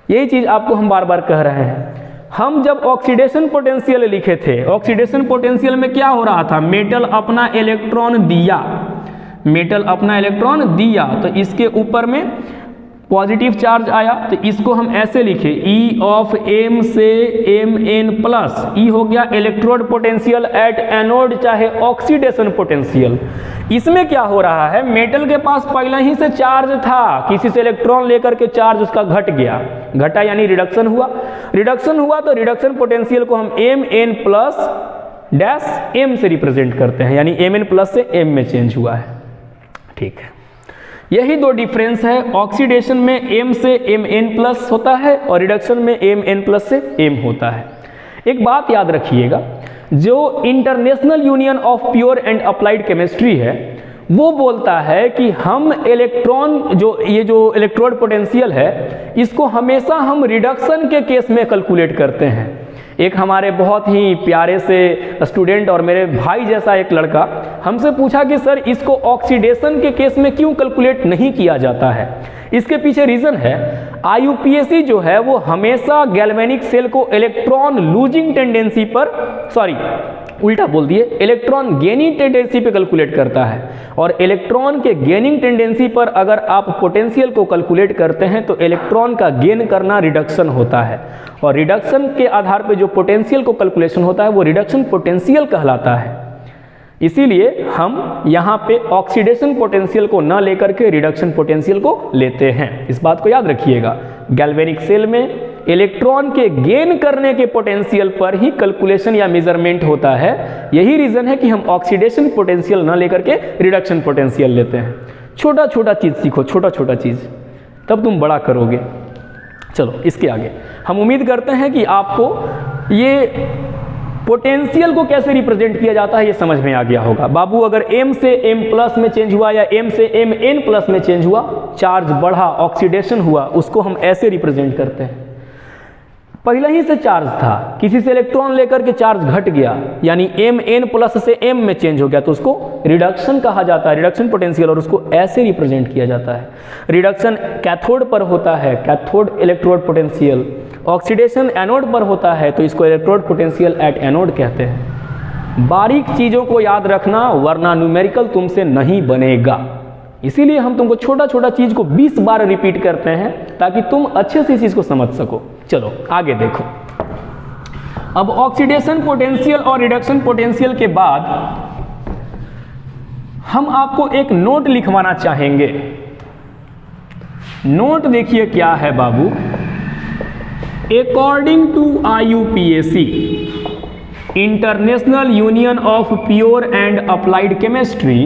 यही चीज़ आपको हम बार बार कह रहे हैं। हम जब ऑक्सीडेशन पोटेंशियल लिखे थे, ऑक्सीडेशन पोटेंशियल में क्या हो रहा था, मेटल अपना इलेक्ट्रॉन दिया, मेटल अपना इलेक्ट्रॉन दिया, तो इसके ऊपर में पॉजिटिव चार्ज आया, तो इसको हम ऐसे लिखे E ऑफ m से mn प्लस, E हो गया इलेक्ट्रोड पोटेंशियल एट एनोड चाहे ऑक्सीडेशन पोटेंशियल। इसमें क्या हो रहा है, मेटल के पास पहले ही से चार्ज था, किसी से इलेक्ट्रॉन लेकर के चार्ज उसका घट गया, घटा यानी रिडक्शन हुआ, रिडक्शन हुआ तो रिडक्शन पोटेंशियल को हम mn प्लस डैश m से रिप्रेजेंट करते हैं, यानी mn प्लस से m में चेंज हुआ है। ठीक है, यही दो डिफरेंस है, ऑक्सीडेशन में m से mn प्लस होता है और रिडक्शन में mn प्लस से m होता है। एक बात याद रखिएगा, जो international union of pure and applied chemistry है वो बोलता है कि हम इलेक्ट्रॉन ये जो इलेक्ट्रोड पोटेंशियल है इसको हमेशा हम रिडक्शन के केस में कैलकुलेट करते हैं। एक हमारे बहुत ही प्यारे से स्टूडेंट और मेरे भाई जैसा एक लड़का हमसे पूछा कि सर इसको ऑक्सीडेशन के केस में क्यों कैलकुलेट नहीं किया जाता है। इसके पीछे रीज़न है, IUPAC जो है वो हमेशा गैल्वेनिक सेल को इलेक्ट्रॉन लूजिंग टेंडेंसी पर, सॉरी उल्टा बोल दिए, इलेक्ट्रॉन गेनिंग टेंडेंसी पे कैलकुलेट करता है। और इलेक्ट्रॉन के गेनिंग टेंडेंसी पर अगर आप पोटेंशियल को कैलकुलेट करते हैं तो इलेक्ट्रॉन का गेन करना रिडक्शन होता है, और रिडक्शन के आधार पे जो पोटेंशियल को कैलकुलेशन होता है वो रिडक्शन पोटेंशियल कहलाता है। इसीलिए हम यहाँ पे ऑक्सीडेशन पोटेंशियल को न लेकर के रिडक्शन पोटेंशियल को लेते हैं, इस बात को याद रखिएगा। गैल्वेनिक सेल में इलेक्ट्रॉन के गेन करने के पोटेंशियल पर ही कैलकुलेशन या मेजरमेंट होता है। यही रीजन है कि हम ऑक्सीडेशन पोटेंशियल न लेकर के रिडक्शन पोटेंशियल लेते हैं। छोटा छोटा चीज सीखो, छोटा छोटा चीज, तब तुम बड़ा करोगे। चलो इसके आगे हम उम्मीद करते हैं कि आपको ये पोटेंशियल को कैसे रिप्रेजेंट किया जाता है ये समझ में आ गया होगा। बाबू अगर m से m प्लस में चेंज हुआ या m से mn प्लस में चेंज हुआ, चार्ज बढ़ा, ऑक्सीडेशन हुआ, उसको हम ऐसे रिप्रेजेंट करते हैं। पहले ही से चार्ज था, किसी से इलेक्ट्रॉन लेकर के चार्ज घट गया, यानी mn प्लस से m में चेंज हो गया, तो उसको रिडक्शन कहा जाता है, रिडक्शन पोटेंशियल, और उसको ऐसे रिप्रेजेंट किया जाता है। रिडक्शन कैथोड पर होता है, cathode electrode potential. Oxidation anode पर होता है तो इसको इलेक्ट्रोड पोटेंशियल एट एनोड कहते हैं। बारीक चीज़ों को याद रखना, वरना न्यूमेरिकल तुमसे नहीं बनेगा। इसीलिए हम तुमको छोटा छोटा चीज़ को 20 बार रिपीट करते हैं ताकि तुम अच्छे से इस चीज़ को समझ सको। चलो आगे देखो। अब ऑक्सीडेशन पोटेंशियल और रिडक्शन पोटेंशियल के बाद हम आपको एक नोट लिखवाना चाहेंगे। नोट देखिए क्या है बाबू, According to IUPAC, International Union of Pure and Applied Chemistry,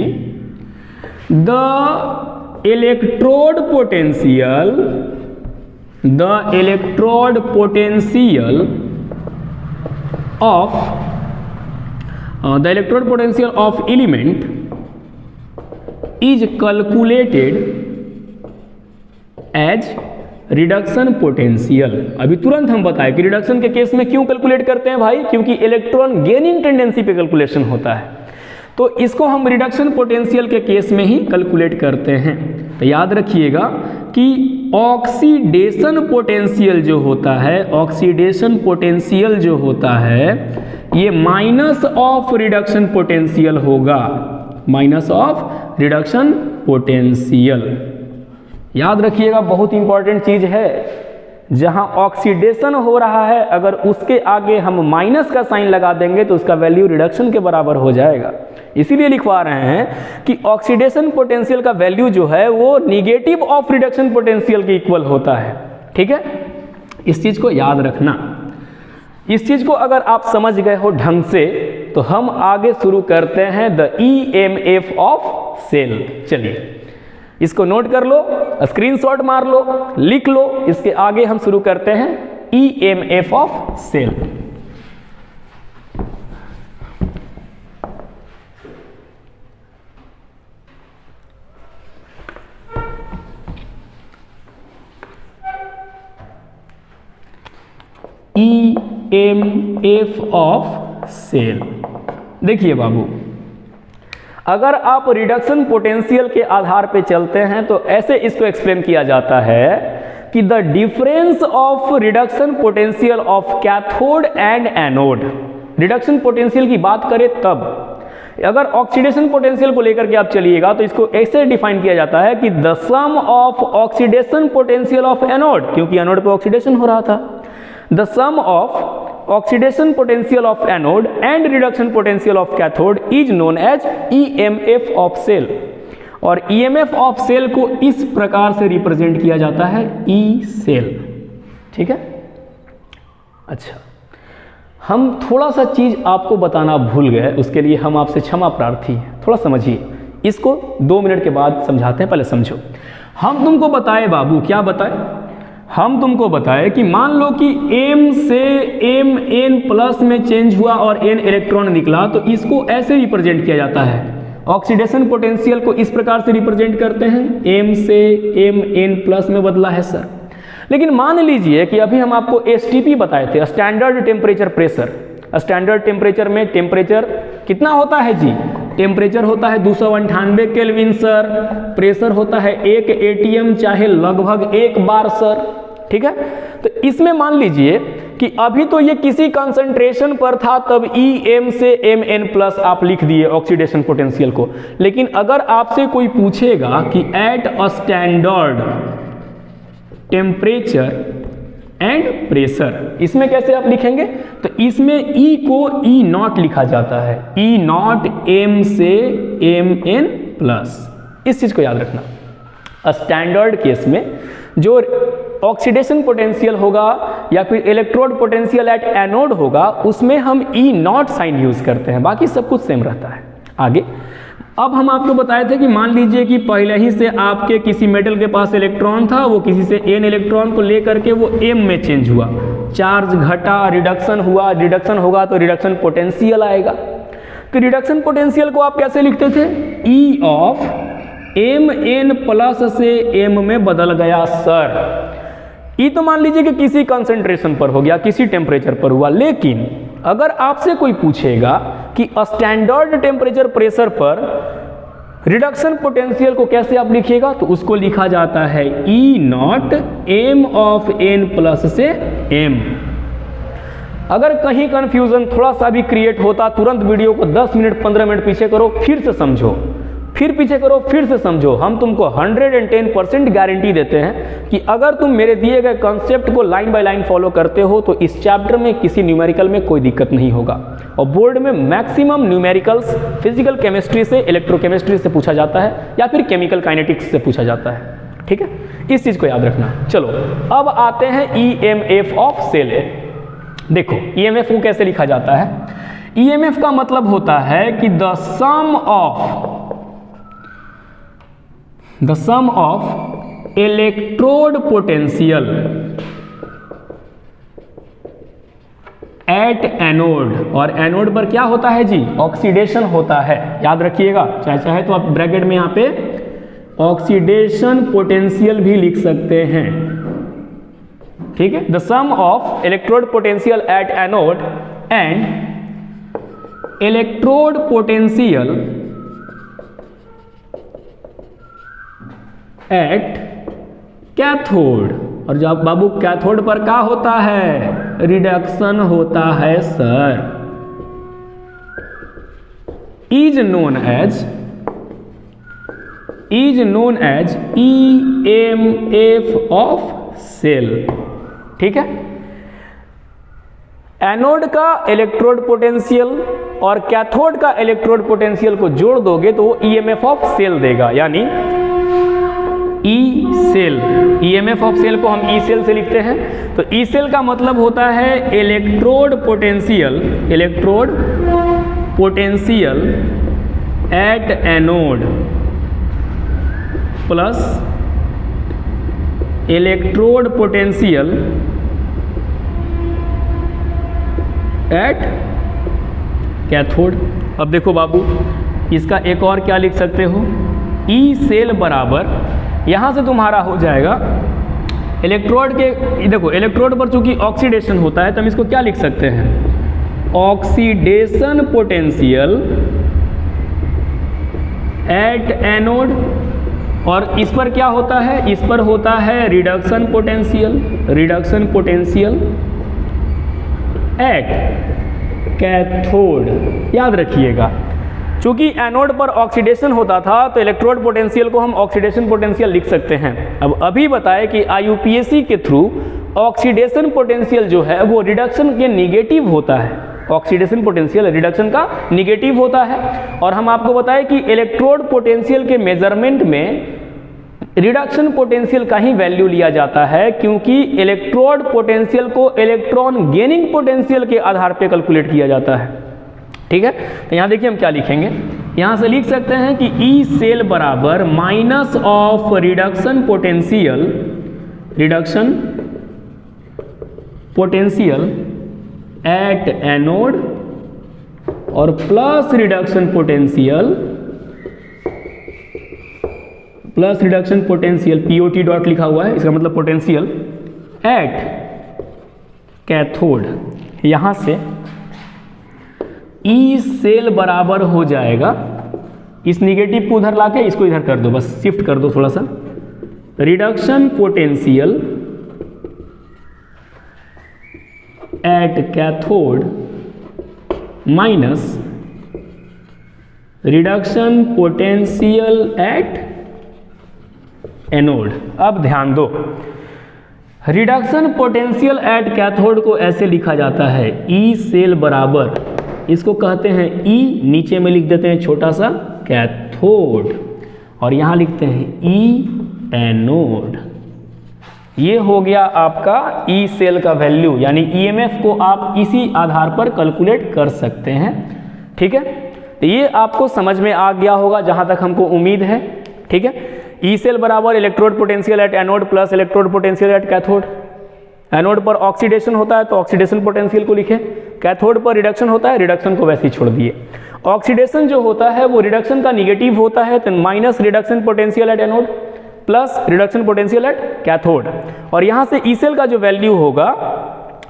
the electrode potential of element is calculated as reduction potential. अभी तुरंत हम बताएं कि रिडक्शन के केस में क्यों कैलकुलेट करते हैं भाई, क्योंकि इलेक्ट्रॉन गेनिंग टेंडेंसी पे कैलकुलेशन होता है, तो इसको हम रिडक्शन पोटेंशियल के केस में ही कैलकुलेट करते हैं। तो याद रखिएगा कि ऑक्सीडेशन पोटेंशियल जो होता है, ऑक्सीडेशन पोटेंशियल जो होता है ये माइनस ऑफ रिडक्शन पोटेंशियल होगा, माइनस ऑफ रिडक्शन पोटेंशियल। याद रखिएगा, बहुत इंपॉर्टेंट चीज है। जहां ऑक्सीडेशन हो रहा है अगर उसके आगे हम माइनस का साइन लगा देंगे तो उसका वैल्यू रिडक्शन के बराबर हो जाएगा। इसीलिए लिखवा रहे हैं कि ऑक्सीडेशन पोटेंशियल का वैल्यू जो है वो निगेटिव ऑफ रिडक्शन पोटेंशियल के इक्वल होता है। ठीक है, इस चीज को याद रखना। इस चीज को अगर आप समझ गए हो ढंग से तो हम आगे शुरू करते हैं द EMF ऑफ सेल। चलिए इसको नोट कर लो, स्क्रीनशॉट मार लो, लिख लो। इसके आगे हम शुरू करते हैं EMF of cell. EMF of cell. देखिए बाबू, अगर आप रिडक्शन पोटेंशियल के आधार पे चलते हैं तो ऐसे इसको एक्सप्लेन किया जाता है कि the difference of reduction potential of cathode and anode. Reduction potential की बात करें तब, अगर ऑक्सीडेशन पोटेंशियल को लेकर के आप चलिएगा तो इसको ऐसे डिफाइन किया जाता है कि the sum of oxidation potential of anode, क्योंकि एनोड पे ऑक्सीडेशन हो रहा था, the sum of oxidation potential of anode and reduction potential of cathode is known as EMF of cell. और EMF ऑफ सेल को इस प्रकार से रिप्रेजेंट किया जाता है E सेल। ठीक है, अच्छा, हम थोड़ा सा चीज आपको बताना भूल गए, उसके लिए हम आपसे क्षमा प्रार्थी हैं। थोड़ा समझिए इसको, 2 मिनट के बाद समझाते हैं, पहले समझो। हम तुमको बताए बाबू, क्या बताए? हम तुमको बताए कि मान लो कि M से Mn प्लस में चेंज हुआ और N इलेक्ट्रॉन निकला, तो इसको ऐसे रिप्रेजेंट किया जाता है। ऑक्सीडेशन पोटेंशियल को इस प्रकार से रिप्रेजेंट करते हैं, M से Mn प्लस में बदला है सर। लेकिन मान लीजिए कि अभी हम आपको STP बताए थे, standard temperature pressure. Standard temperature में टेम्परेचर कितना होता है जी? टेम्परेचर होता है 298 केल्विन सर। प्रेशर होता है 1 ATM चाहे लगभग 1 बार सर। ठीक है, तो इसमें मान लीजिए कि अभी तो ये किसी कंसंट्रेशन पर था, तब EM से Mn प्लस आप लिख दिए ऑक्सीडेशन पोटेंशियल को। लेकिन अगर आपसे कोई पूछेगा कि at a standard temperature and pressure, इसमें कैसे आप लिखेंगे? तो इसमें E को E0 लिखा जाता है, E0 M से Mn प्लस। इस चीज को याद रखना। स्टैंडर्ड केस में जो ऑक्सीडेशन पोटेंशियल होगा या फिर इलेक्ट्रोड पोटेंशियल एट एनोड होगा, उसमें हम E0 साइन यूज करते हैं, बाकी सब कुछ सेम रहता है। आगे अब हम आपको बताए थे कि मान लीजिए कि पहले ही से आपके किसी मेटल के पास इलेक्ट्रॉन था, वो किसी से N इलेक्ट्रॉन को लेकर के वो M में चेंज हुआ, चार्ज घटा, रिडक्शन हुआ, रिडक्शन होगा तो रिडक्शन पोटेंशियल आएगा। तो रिडक्शन पोटेंशियल को आप कैसे लिखते थे? E ऑफ Mn प्लस से M में बदल गया सर। E तो मान लीजिए कि किसी कंसंट्रेशन पर हो गया, किसी टेम्परेचर पर हुआ। लेकिन अगर आपसे कोई पूछेगा कि स्टैंडर्ड टेम्परेचर प्रेशर पर रिडक्शन पोटेंशियल को कैसे आप लिखिएगा, तो उसको लिखा जाता है E0 M of N plus से M। अगर कहीं कंफ्यूजन थोड़ा सा भी क्रिएट होता, तुरंत वीडियो को 10 मिनट 15 मिनट पीछे करो, फिर से समझो, फिर पीछे करो, फिर से समझो। हम तुमको 110% गारंटी देते हैं कि अगर तुम मेरे दिए गए कॉन्सेप्ट को लाइन बाय लाइन फॉलो करते हो तो इस चैप्टर में किसी न्यूमेरिकल में कोई दिक्कत नहीं होगा। और बोर्ड में मैक्सिमम न्यूमेरिकल्स फिजिकल केमिस्ट्री से, इलेक्ट्रोकेमिस्ट्री से पूछा जाता है या फिर केमिकल काइनेटिक्स से पूछा जाता है। ठीक है, इस चीज को याद रखना। चलो अब आते हैं EMF ऑफ सेल। देखो EMF को कैसे लिखा जाता है? EMF का मतलब होता है कि the sum of electrode potential at anode. और एनोड पर क्या होता है जी? ऑक्सीडेशन होता है, याद रखिएगा। चाहे तो आप ब्रैकेट में यहां पे ऑक्सीडेशन पोटेंशियल भी लिख सकते हैं। ठीक है, the sum of electrode potential at anode and electrode potential at cathode. और जब बाबू कैथोड पर क्या होता है? रिडक्शन होता है sir. Is known as EMF of cell. ठीक है, एनोड का इलेक्ट्रोड पोटेंशियल और कैथोड का इलेक्ट्रोड पोटेंशियल को जोड़ दोगे तो वो EMF ऑफ सेल देगा, यानी E cell. EMF of cell को हम E सेल से लिखते हैं। तो E सेल का मतलब होता है electrode potential at anode plus electrode potential at cathode. अब देखो बाबू, इसका एक और क्या लिख सकते हो, ई सेल बराबर, यहाँ से तुम्हारा हो जाएगा इलेक्ट्रोड के, देखो इलेक्ट्रोड पर चूंकि ऑक्सीडेशन होता है तो हम इसको क्या लिख सकते हैं, ऑक्सीडेशन पोटेंशियल एट एनोड, और इस पर क्या होता है, इस पर होता है reduction potential, reduction potential at cathode. याद रखिएगा, चूंकि एनोड पर ऑक्सीडेशन होता था तो इलेक्ट्रोड पोटेंशियल को हम ऑक्सीडेशन पोटेंशियल लिख सकते हैं। अब अभी बताए कि IUPAC के थ्रू ऑक्सीडेशन पोटेंशियल जो है वो रिडक्शन के निगेटिव होता है, ऑक्सीडेशन पोटेंशियल रिडक्शन का निगेटिव होता है। और हम आपको बताएं कि इलेक्ट्रोड पोटेंशियल के मेजरमेंट में रिडक्शन पोटेंशियल का ही वैल्यू लिया जाता है, क्योंकि इलेक्ट्रोड पोटेंशियल को इलेक्ट्रॉन गेनिंग पोटेंशियल के आधार पर कैलकुलेट किया जाता है। ठीक है, तो यहाँ देखिए हम क्या लिखेंगे, यहाँ से लिख सकते हैं कि ई सेल बराबर minus of reduction potential, reduction potential at anode और plus reduction potential, plus reduction potential POT dot लिखा हुआ है, इसका मतलब पोटेंशियल एट कैथोड। यहाँ से ई सेल बराबर हो जाएगा, इस निगेटिव को उधर लाके इसको इधर कर दो, बस शिफ्ट कर दो थोड़ा सा, reduction potential at cathode minus reduction potential at anode. अब ध्यान दो, रिडक्शन पोटेंशियल एट कैथोड को ऐसे लिखा जाता है, ई सेल बराबर, इसको कहते हैं ई, नीचे में लिख देते हैं छोटा सा कैथोड, और यहाँ लिखते हैं ई एनोड। ये हो गया आपका ई सेल का वैल्यू, यानी EMF को आप इसी आधार पर कैलकुलेट कर सकते हैं। ठीक है, तो ये आपको समझ में आ गया होगा जहाँ तक हमको उम्मीद है। ठीक है, ई सेल बराबर electrode potential at anode plus electrode potential at cathode. Anode पर ऑक्सीडेशन होता है तो ऑक्सीडेशन पोटेंशियल को लिखे, कैथोड पर रिडक्शन होता है, रिडक्शन को वैसे ही छोड़ दिए। ऑक्सीडेशन जो होता है वो रिडक्शन का निगेटिव होता है, तो minus reduction potential at anode plus reduction potential at cathode, और यहाँ से ई सेल का जो वैल्यू होगा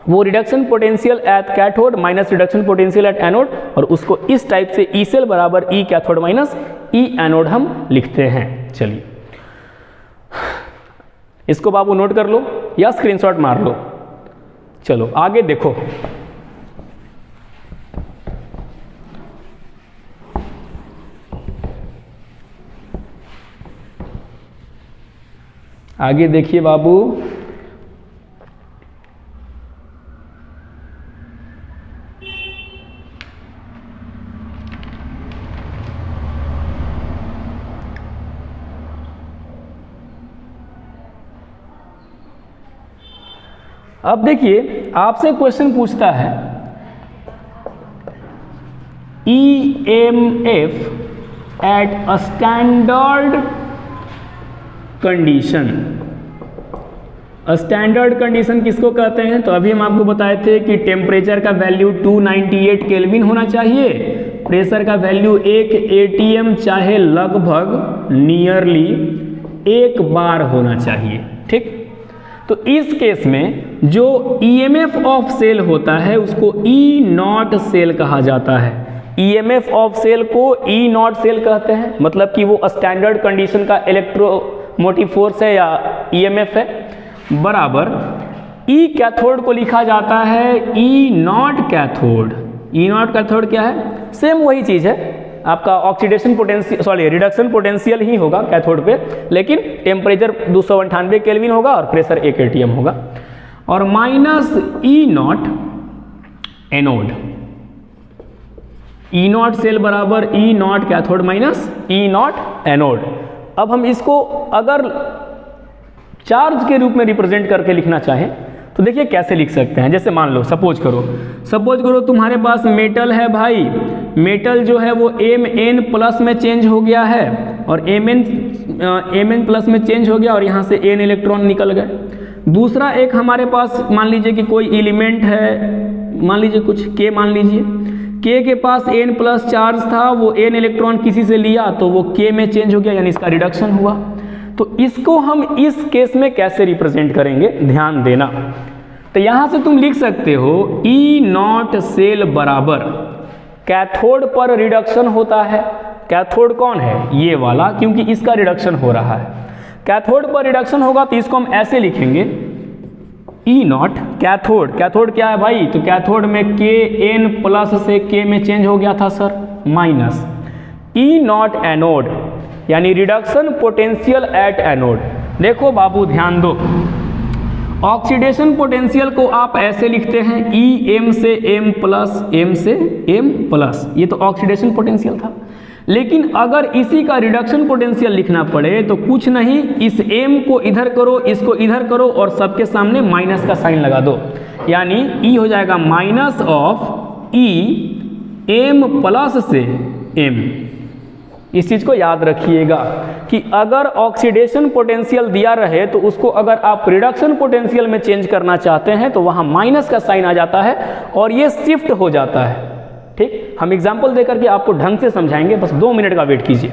वो reduction potential at cathode minus reduction potential at anode, और उसको इस टाइप से ई सेल बराबर ई कैथोड माइनस ई एनोड हम लिखते हैं। चलिए इसको बाबू नोट कर लो या स्क्रीनशॉट मार लो। चलो आगे देखो, आगे देखिए बाबू, अब देखिए आपसे क्वेश्चन पूछता है EMF at a standard condition. Standard condition किसको कहते हैं, तो अभी हम आपको बताए थे कि टेम्परेचर का वैल्यू 298 केल्विन होना चाहिए, प्रेशर का वैल्यू 1 ATM चाहे लगभग नियरली 1 बार होना चाहिए। ठीक, तो इस केस में जो EMF ऑफ सेल होता है उसको E नॉट सेल कहा जाता है। EMF ऑफ सेल को E नॉट सेल कहते हैं, मतलब कि वो स्टैंडर्ड कंडीशन का इलेक्ट्रोमोटिव फोर्स है या EMF है, बराबर E कैथोड को लिखा जाता है E not cathode. E not cathode क्या है, सेम वही चीज़ है, आपका oxidation potential, sorry reduction potential ही होगा कैथोड पे, लेकिन टेम्परेचर 298 केल्विन होगा और प्रेशर 1 ATM होगा, और minus E naught anode. E naught cell बराबर E not cathode minus E naught anode. अब हम इसको अगर चार्ज के रूप में रिप्रेजेंट करके लिखना चाहें तो देखिए कैसे लिख सकते हैं। जैसे मान लो, सपोज करो तुम्हारे पास मेटल है भाई, मेटल जो है वो Mn प्लस में चेंज हो गया है, और Mn प्लस में चेंज हो गया और यहाँ से n इलेक्ट्रॉन निकल गए। दूसरा एक हमारे पास मान लीजिए कि कोई एलिमेंट है, मान लीजिए कुछ K मान लीजिए, K के पास n प्लस चार्ज था, वो n इलेक्ट्रॉन किसी से लिया तो वो K में चेंज हो गया, यानी इसका रिडक्शन हुआ। तो इसको हम इस केस में कैसे रिप्रेजेंट करेंगे, ध्यान देना। तो यहाँ से तुम लिख सकते हो E नॉट सेल बराबर कैथोड पर रिडक्शन होता है। कैथोड कौन है, ये वाला, क्योंकि इसका रिडक्शन हो रहा है। कैथोड पर रिडक्शन होगा तो इसको हम ऐसे लिखेंगे E नॉट कैथोड। कैथोड क्या है भाई, तो कैथोड में Kn प्लस से K में चेंज हो गया था sir, minus E naught anode, यानी रिडक्शन पोटेंशियल एट एनोड। देखो बाबू ध्यान दो, ऑक्सीडेशन पोटेंशियल को आप ऐसे लिखते हैं Em से M प्लस, M से M प्लस, ये तो ऑक्सीडेशन पोटेंशियल था। लेकिन अगर इसी का रिडक्शन पोटेंशियल लिखना पड़े तो कुछ नहीं, इस M को इधर करो, इसको इधर करो और सबके सामने माइनस का साइन लगा दो, यानी E हो जाएगा minus of E M plus से M। इस चीज़ को याद रखिएगा कि अगर ऑक्सीडेशन पोटेंशियल दिया रहे तो उसको अगर आप रिडक्शन पोटेंशियल में चेंज करना चाहते हैं तो वहाँ माइनस का साइन आ जाता है और ये शिफ्ट हो जाता है। ठीक, हम एग्जाम्पल देकर के आपको ढंग से समझाएंगे, बस 2 मिनट का वेट कीजिए।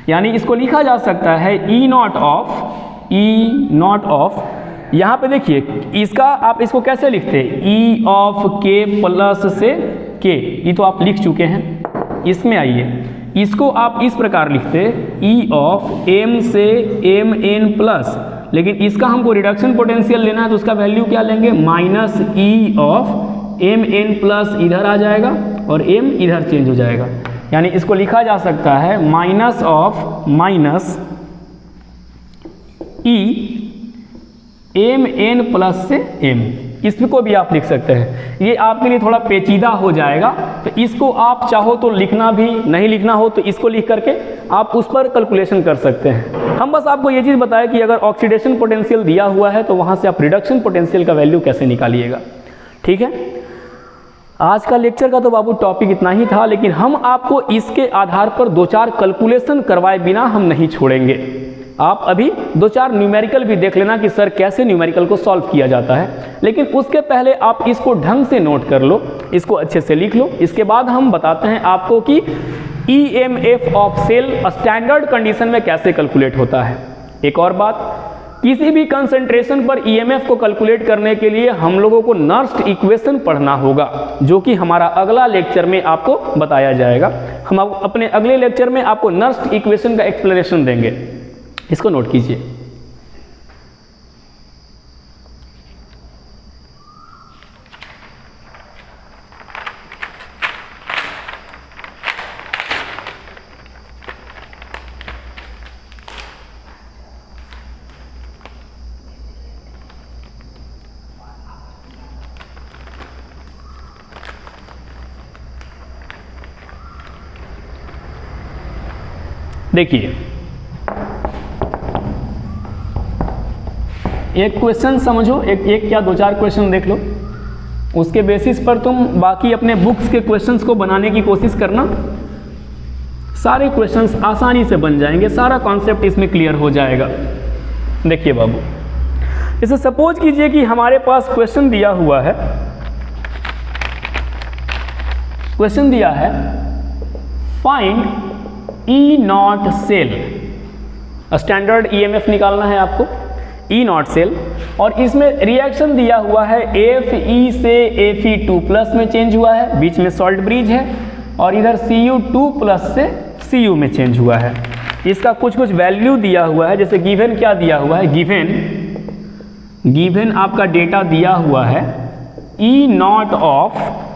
यानी इसको लिखा जा सकता है E नॉट ऑफ, यहाँ पे देखिए इसका आप इसको कैसे लिखते हैं, E ऑफ K प्लस से K, ये तो आप लिख चुके हैं। इसमें आइए, इसको आप इस प्रकार लिखते E ऑफ M से Mn प्लस, लेकिन इसका हमको रिडक्शन पोटेंशियल लेना है तो उसका वैल्यू क्या लेंगे, minus E of Mn plus इधर आ जाएगा और M इधर चेंज हो जाएगा। यानी इसको लिखा जा सकता है minus of minus E Mn plus से M। इसको भी आप लिख सकते हैं, ये आपके लिए थोड़ा पेचीदा हो जाएगा, तो इसको आप चाहो तो लिखना भी, नहीं लिखना हो तो इसको लिख करके आप उस पर कैलकुलेशन कर सकते हैं। हम बस आपको ये चीज़ बताएं कि अगर ऑक्सीडेशन पोटेंशियल दिया हुआ है तो वहाँ से आप रिडक्शन पोटेंशियल का वैल्यू कैसे निकालिएगा। ठीक है, आज का लेक्चर का तो बाबू टॉपिक इतना ही था, लेकिन हम आपको इसके आधार पर 2-4 कैलकुलेशन करवाए बिना हम नहीं छोड़ेंगे। आप अभी 2-4 न्यूमेरिकल भी देख लेना कि सर कैसे न्यूमेरिकल को सॉल्व किया जाता है, लेकिन उसके पहले आप इसको ढंग से नोट कर लो, इसको अच्छे से लिख लो। इसके बाद हम बताते हैं आपको कि EMF of cell standard condition में कैसे कैलकुलेट होता है। एक और बात, किसी भी कंसंट्रेशन पर EMF को कैलकुलेट करने के लिए हम लोगों को नर्स्ट इक्वेशन पढ़ना होगा, जो कि हमारा अगला लेक्चर में आपको बताया जाएगा। हम अपने अगले लेक्चर में आपको नर्स्ट इक्वेशन का एक्सप्लेनेशन देंगे, इसको नोट कीजिए। देखिए, एक क्वेश्चन समझो, एक क्या 2-4 क्वेश्चन देख लो, उसके बेसिस पर तुम बाकी अपने बुक्स के क्वेश्चंस को बनाने की कोशिश करना। सारे क्वेश्चंस आसानी से बन जाएंगे, सारा कॉन्सेप्ट इसमें क्लियर हो जाएगा। देखिए बाबू, जैसे सपोज कीजिए कि हमारे पास क्वेश्चन दिया हुआ है, क्वेश्चन दिया है find E naught cell, standard EMF निकालना है आपको, E नॉट सेल, और इसमें रिएक्शन दिया हुआ है Fe से Fe2 प्लस में चेंज हुआ है, बीच में सॉल्ट ब्रिज है, और इधर Cu2 प्लस से Cu में चेंज हुआ है। इसका कुछ वैल्यू दिया हुआ है, जैसे गिवन क्या दिया हुआ है, गिवन आपका डेटा दिया हुआ है E not of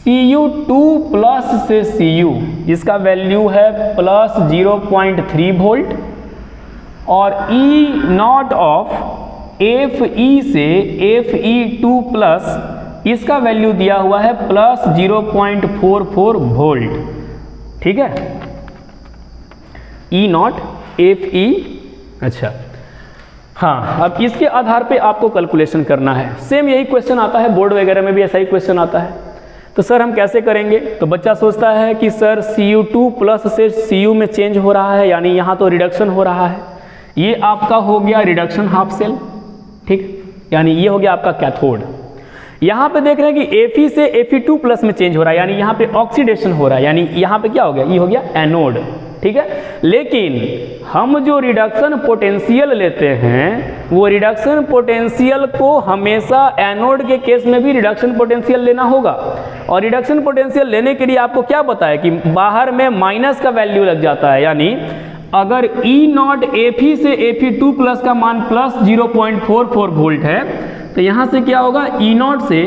Cu2 plus से Cu, इसका वैल्यू है प्लस 0.3 वोल्ट, और E नॉट ऑफ Fe से Fe2 प्लस, इसका वैल्यू दिया हुआ है प्लस 0.44 वोल्ट। ठीक है, E नॉट Fe, अच्छा हाँ, अब इसके आधार पे आपको कैलकुलेशन करना है। सेम यही क्वेश्चन आता है, बोर्ड वगैरह में भी ऐसा ही क्वेश्चन आता है। तो सर हम कैसे करेंगे? तो बच्चा सोचता है कि सर Cu2 प्लस से Cu में चेंज हो रहा है, यानी यहाँ तो रिडक्शन हो रहा है। ये आपका हो गया रिडक्शन हाफ सेल, ठीक, यानी ये हो गया आपका कैथोड। यहाँ पे देख रहे हैं कि Fe से Fe2 प्लस में चेंज हो रहा है, यानी यहाँ पे ऑक्सीडेशन हो रहा है, यानी यहाँ पे क्या हो गया, ये हो गया एनोड, ठीक है। लेकिन हम जो रिडक्शन पोटेंशियल लेते हैं वो रिडक्शन पोटेंशियल को हमेशा एनोड के केस में भी रिडक्शन पोटेंशियल लेना होगा। और रिडक्शन पोटेंशियल लेने के लिए आपको क्या पता है कि बाहर में माइनस का वैल्यू लग जाता है, यानी अगर E0 Fe से Fe2 प्लस का मान प्लस 0.44 वोल्ट है तो यहाँ से क्या होगा, E0 से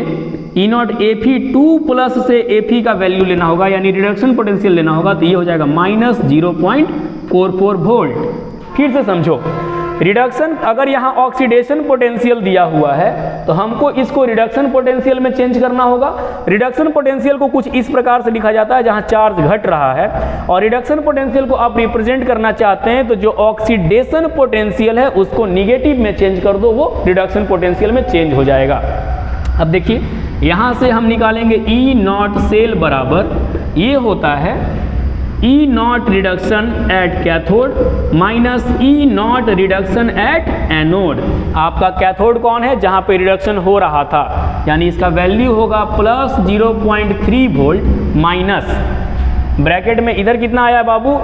E0 Fe2 प्लस से Fe का वैल्यू लेना होगा, यानी रिडक्शन पोटेंशियल लेना होगा, तो ये हो जाएगा माइनस 0.44 वोल्ट। फिर से समझो, रिडक्शन अगर यहाँ ऑक्सीडेशन पोटेंशियल दिया हुआ है तो हमको इसको रिडक्शन पोटेंशियल में चेंज करना होगा। रिडक्शन पोटेंशियल को कुछ इस प्रकार से लिखा जाता है जहाँ चार्ज घट रहा है, और रिडक्शन पोटेंशियल को आप रिप्रेजेंट करना चाहते हैं तो जो ऑक्सीडेशन पोटेंशियल है उसको निगेटिव में चेंज कर दो, वो रिडक्शन पोटेंशियल में चेंज हो जाएगा। अब देखिए यहाँ से हम निकालेंगे E0 सेल बराबर, ये होता है E0 reduction at cathode minus E0 reduction at anode. आपका कैथोड कौन है, जहाँ पे रिडक्शन हो रहा था, यानी इसका वैल्यू होगा प्लस 0.3 वोल्ट माइनस ब्रैकेट में इधर कितना आया बाबू,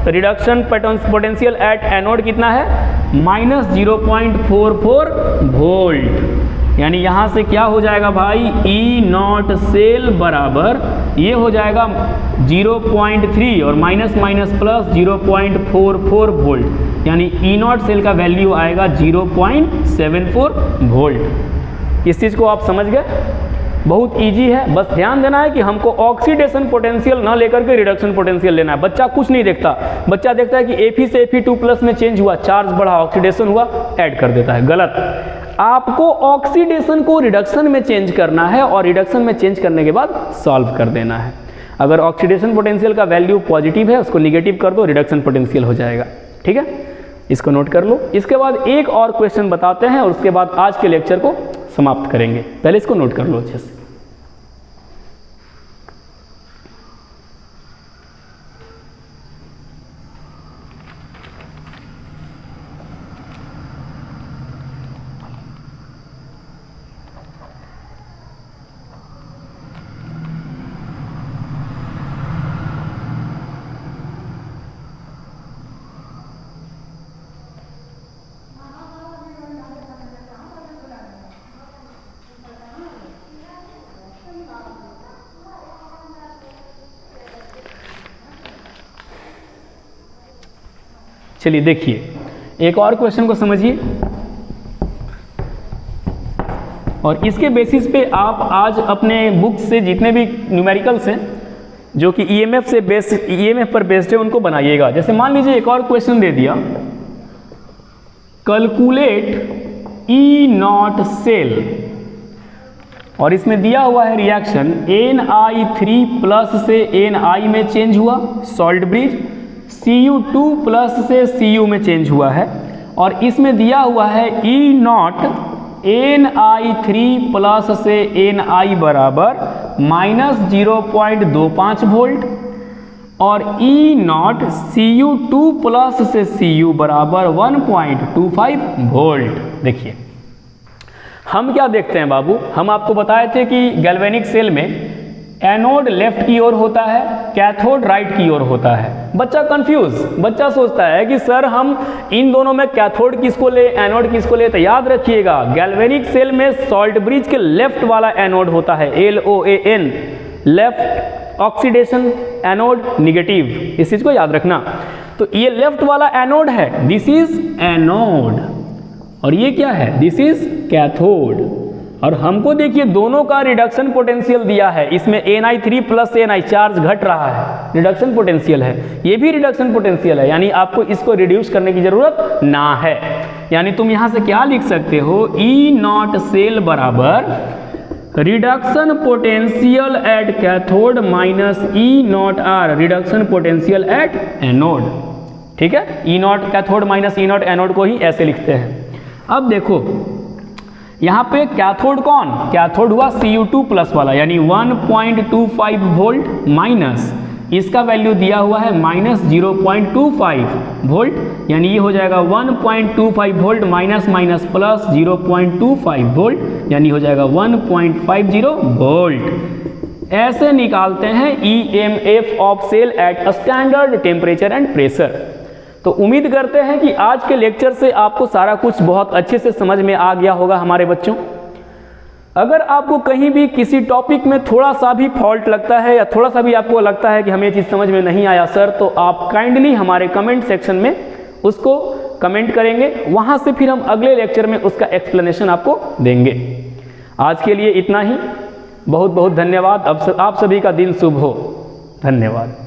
रिडक्शन पोटेंशियल एट एनोड कितना है, माइनस 0.44 वोल्ट। यानी यहाँ से क्या हो जाएगा भाई, E0 सेल बराबर ये हो जाएगा 0.3 और माइनस माइनस प्लस 0.44 वोल्ट, यानी E0 सेल का वैल्यू आएगा 0.74 वोल्ट। इस चीज़ को आप समझ गए, बहुत इजी है, बस ध्यान देना है कि हमको ऑक्सीडेशन पोटेंशियल ना लेकर के रिडक्शन पोटेंशियल लेना है। बच्चा कुछ नहीं देखता, बच्चा देखता है कि Fe से Fe2 प्लस में चेंज हुआ, चार्ज बढ़ा, ऑक्सीडेशन हुआ, ऐड कर देता है। गलत, आपको ऑक्सीडेशन को रिडक्शन में चेंज करना है और रिडक्शन में चेंज करने के बाद सॉल्व कर देना है। अगर ऑक्सीडेशन पोटेंशियल का वैल्यू पॉजिटिव है उसको निगेटिव कर दो, रिडक्शन पोटेंशियल हो जाएगा, ठीक है। इसको नोट कर लो। इसके बाद एक और क्वेश्चन बताते हैं और उसके बाद आज के लेक्चर को समाप्त करेंगे। पहले इसको नोट कर लो अच्छे से। चलिए देखिए, एक और क्वेश्चन को समझिए और इसके बेसिस पे आप आज अपने बुक से जितने भी न्यूमेरिकल्स हैं जो कि ईएमएफ पर बेस्ड है उनको बनाइएगा। जैसे मान लीजिए एक और क्वेश्चन दे दिया, कैलकुलेट E0 सेल, और इसमें दिया हुआ है रिएक्शन Ni3 प्लस से Ni में चेंज हुआ, सॉल्ट ब्रिज, Cu2 प्लस से Cu में चेंज हुआ है, और इसमें दिया हुआ है E0 Ni3 प्लस से Ni बराबर माइनस 0.25 वोल्ट, और E0 Cu2 प्लस से Cu बराबर 1.25 वोल्ट। देखिए हम क्या देखते हैं बाबू, हम आपको बताए थे कि गैल्वेनिक सेल में एनोड लेफ्ट की ओर होता है, कैथोड राइट की ओर होता है। बच्चा कंफ्यूज, बच्चा सोचता है कि सर हम इन दोनों में कैथोड किसको ले, एनोड किसको ले। तो याद रखिएगा गैल्वेनिक सेल में सॉल्ट ब्रिज के लेफ्ट वाला एनोड होता है, LOAN, left oxidation, anode negative. इस चीज को याद रखना। तो ये लेफ्ट वाला एनोड है, दिस इज एनोड, और ये क्या है, दिस इज कैथोड। और हमको देखिए दोनों का रिडक्शन पोटेंशियल दिया है, इसमें Ni3 प्लस Ni चार्ज घट रहा है, रिडक्शन पोटेंशियल है, ये भी रिडक्शन पोटेंशियल है, यानी आपको इसको रिड्यूस करने की जरूरत ना है। यानी तुम यहां से क्या लिख सकते हो, E0 सेल बराबर reduction potential at cathode minus E0R reduction potential at anode. ठीक है, E0 cathode minus E0 anode को ही ऐसे लिखते हैं। अब देखो यहाँ पे कैथोड कौन, कैथोड हुआ Cu2 प्लस वाला, यानी 1.25 वोल्ट माइनस इसका वैल्यू दिया हुआ है -0.25 वोल्ट, यानी ये हो जाएगा 1.25 volt minus minus plus 0.25 volt, यानी हो जाएगा 1.50 वोल्ट। ऐसे निकालते हैं EMF of cell at standard temperature and pressure. तो उम्मीद करते हैं कि आज के लेक्चर से आपको सारा कुछ बहुत अच्छे से समझ में आ गया होगा हमारे बच्चों। अगर आपको कहीं भी किसी टॉपिक में थोड़ा सा भी फॉल्ट लगता है या थोड़ा सा भी आपको लगता है कि हमें ये चीज़ समझ में नहीं आया सर, तो आप काइंडली हमारे कमेंट सेक्शन में उसको कमेंट करेंगे, वहाँ से फिर हम अगले लेक्चर में उसका एक्सप्लेनेशन आपको देंगे। आज के लिए इतना ही, बहुत बहुत धन्यवाद। अब आप सभी का दिन शुभ हो। धन्यवाद।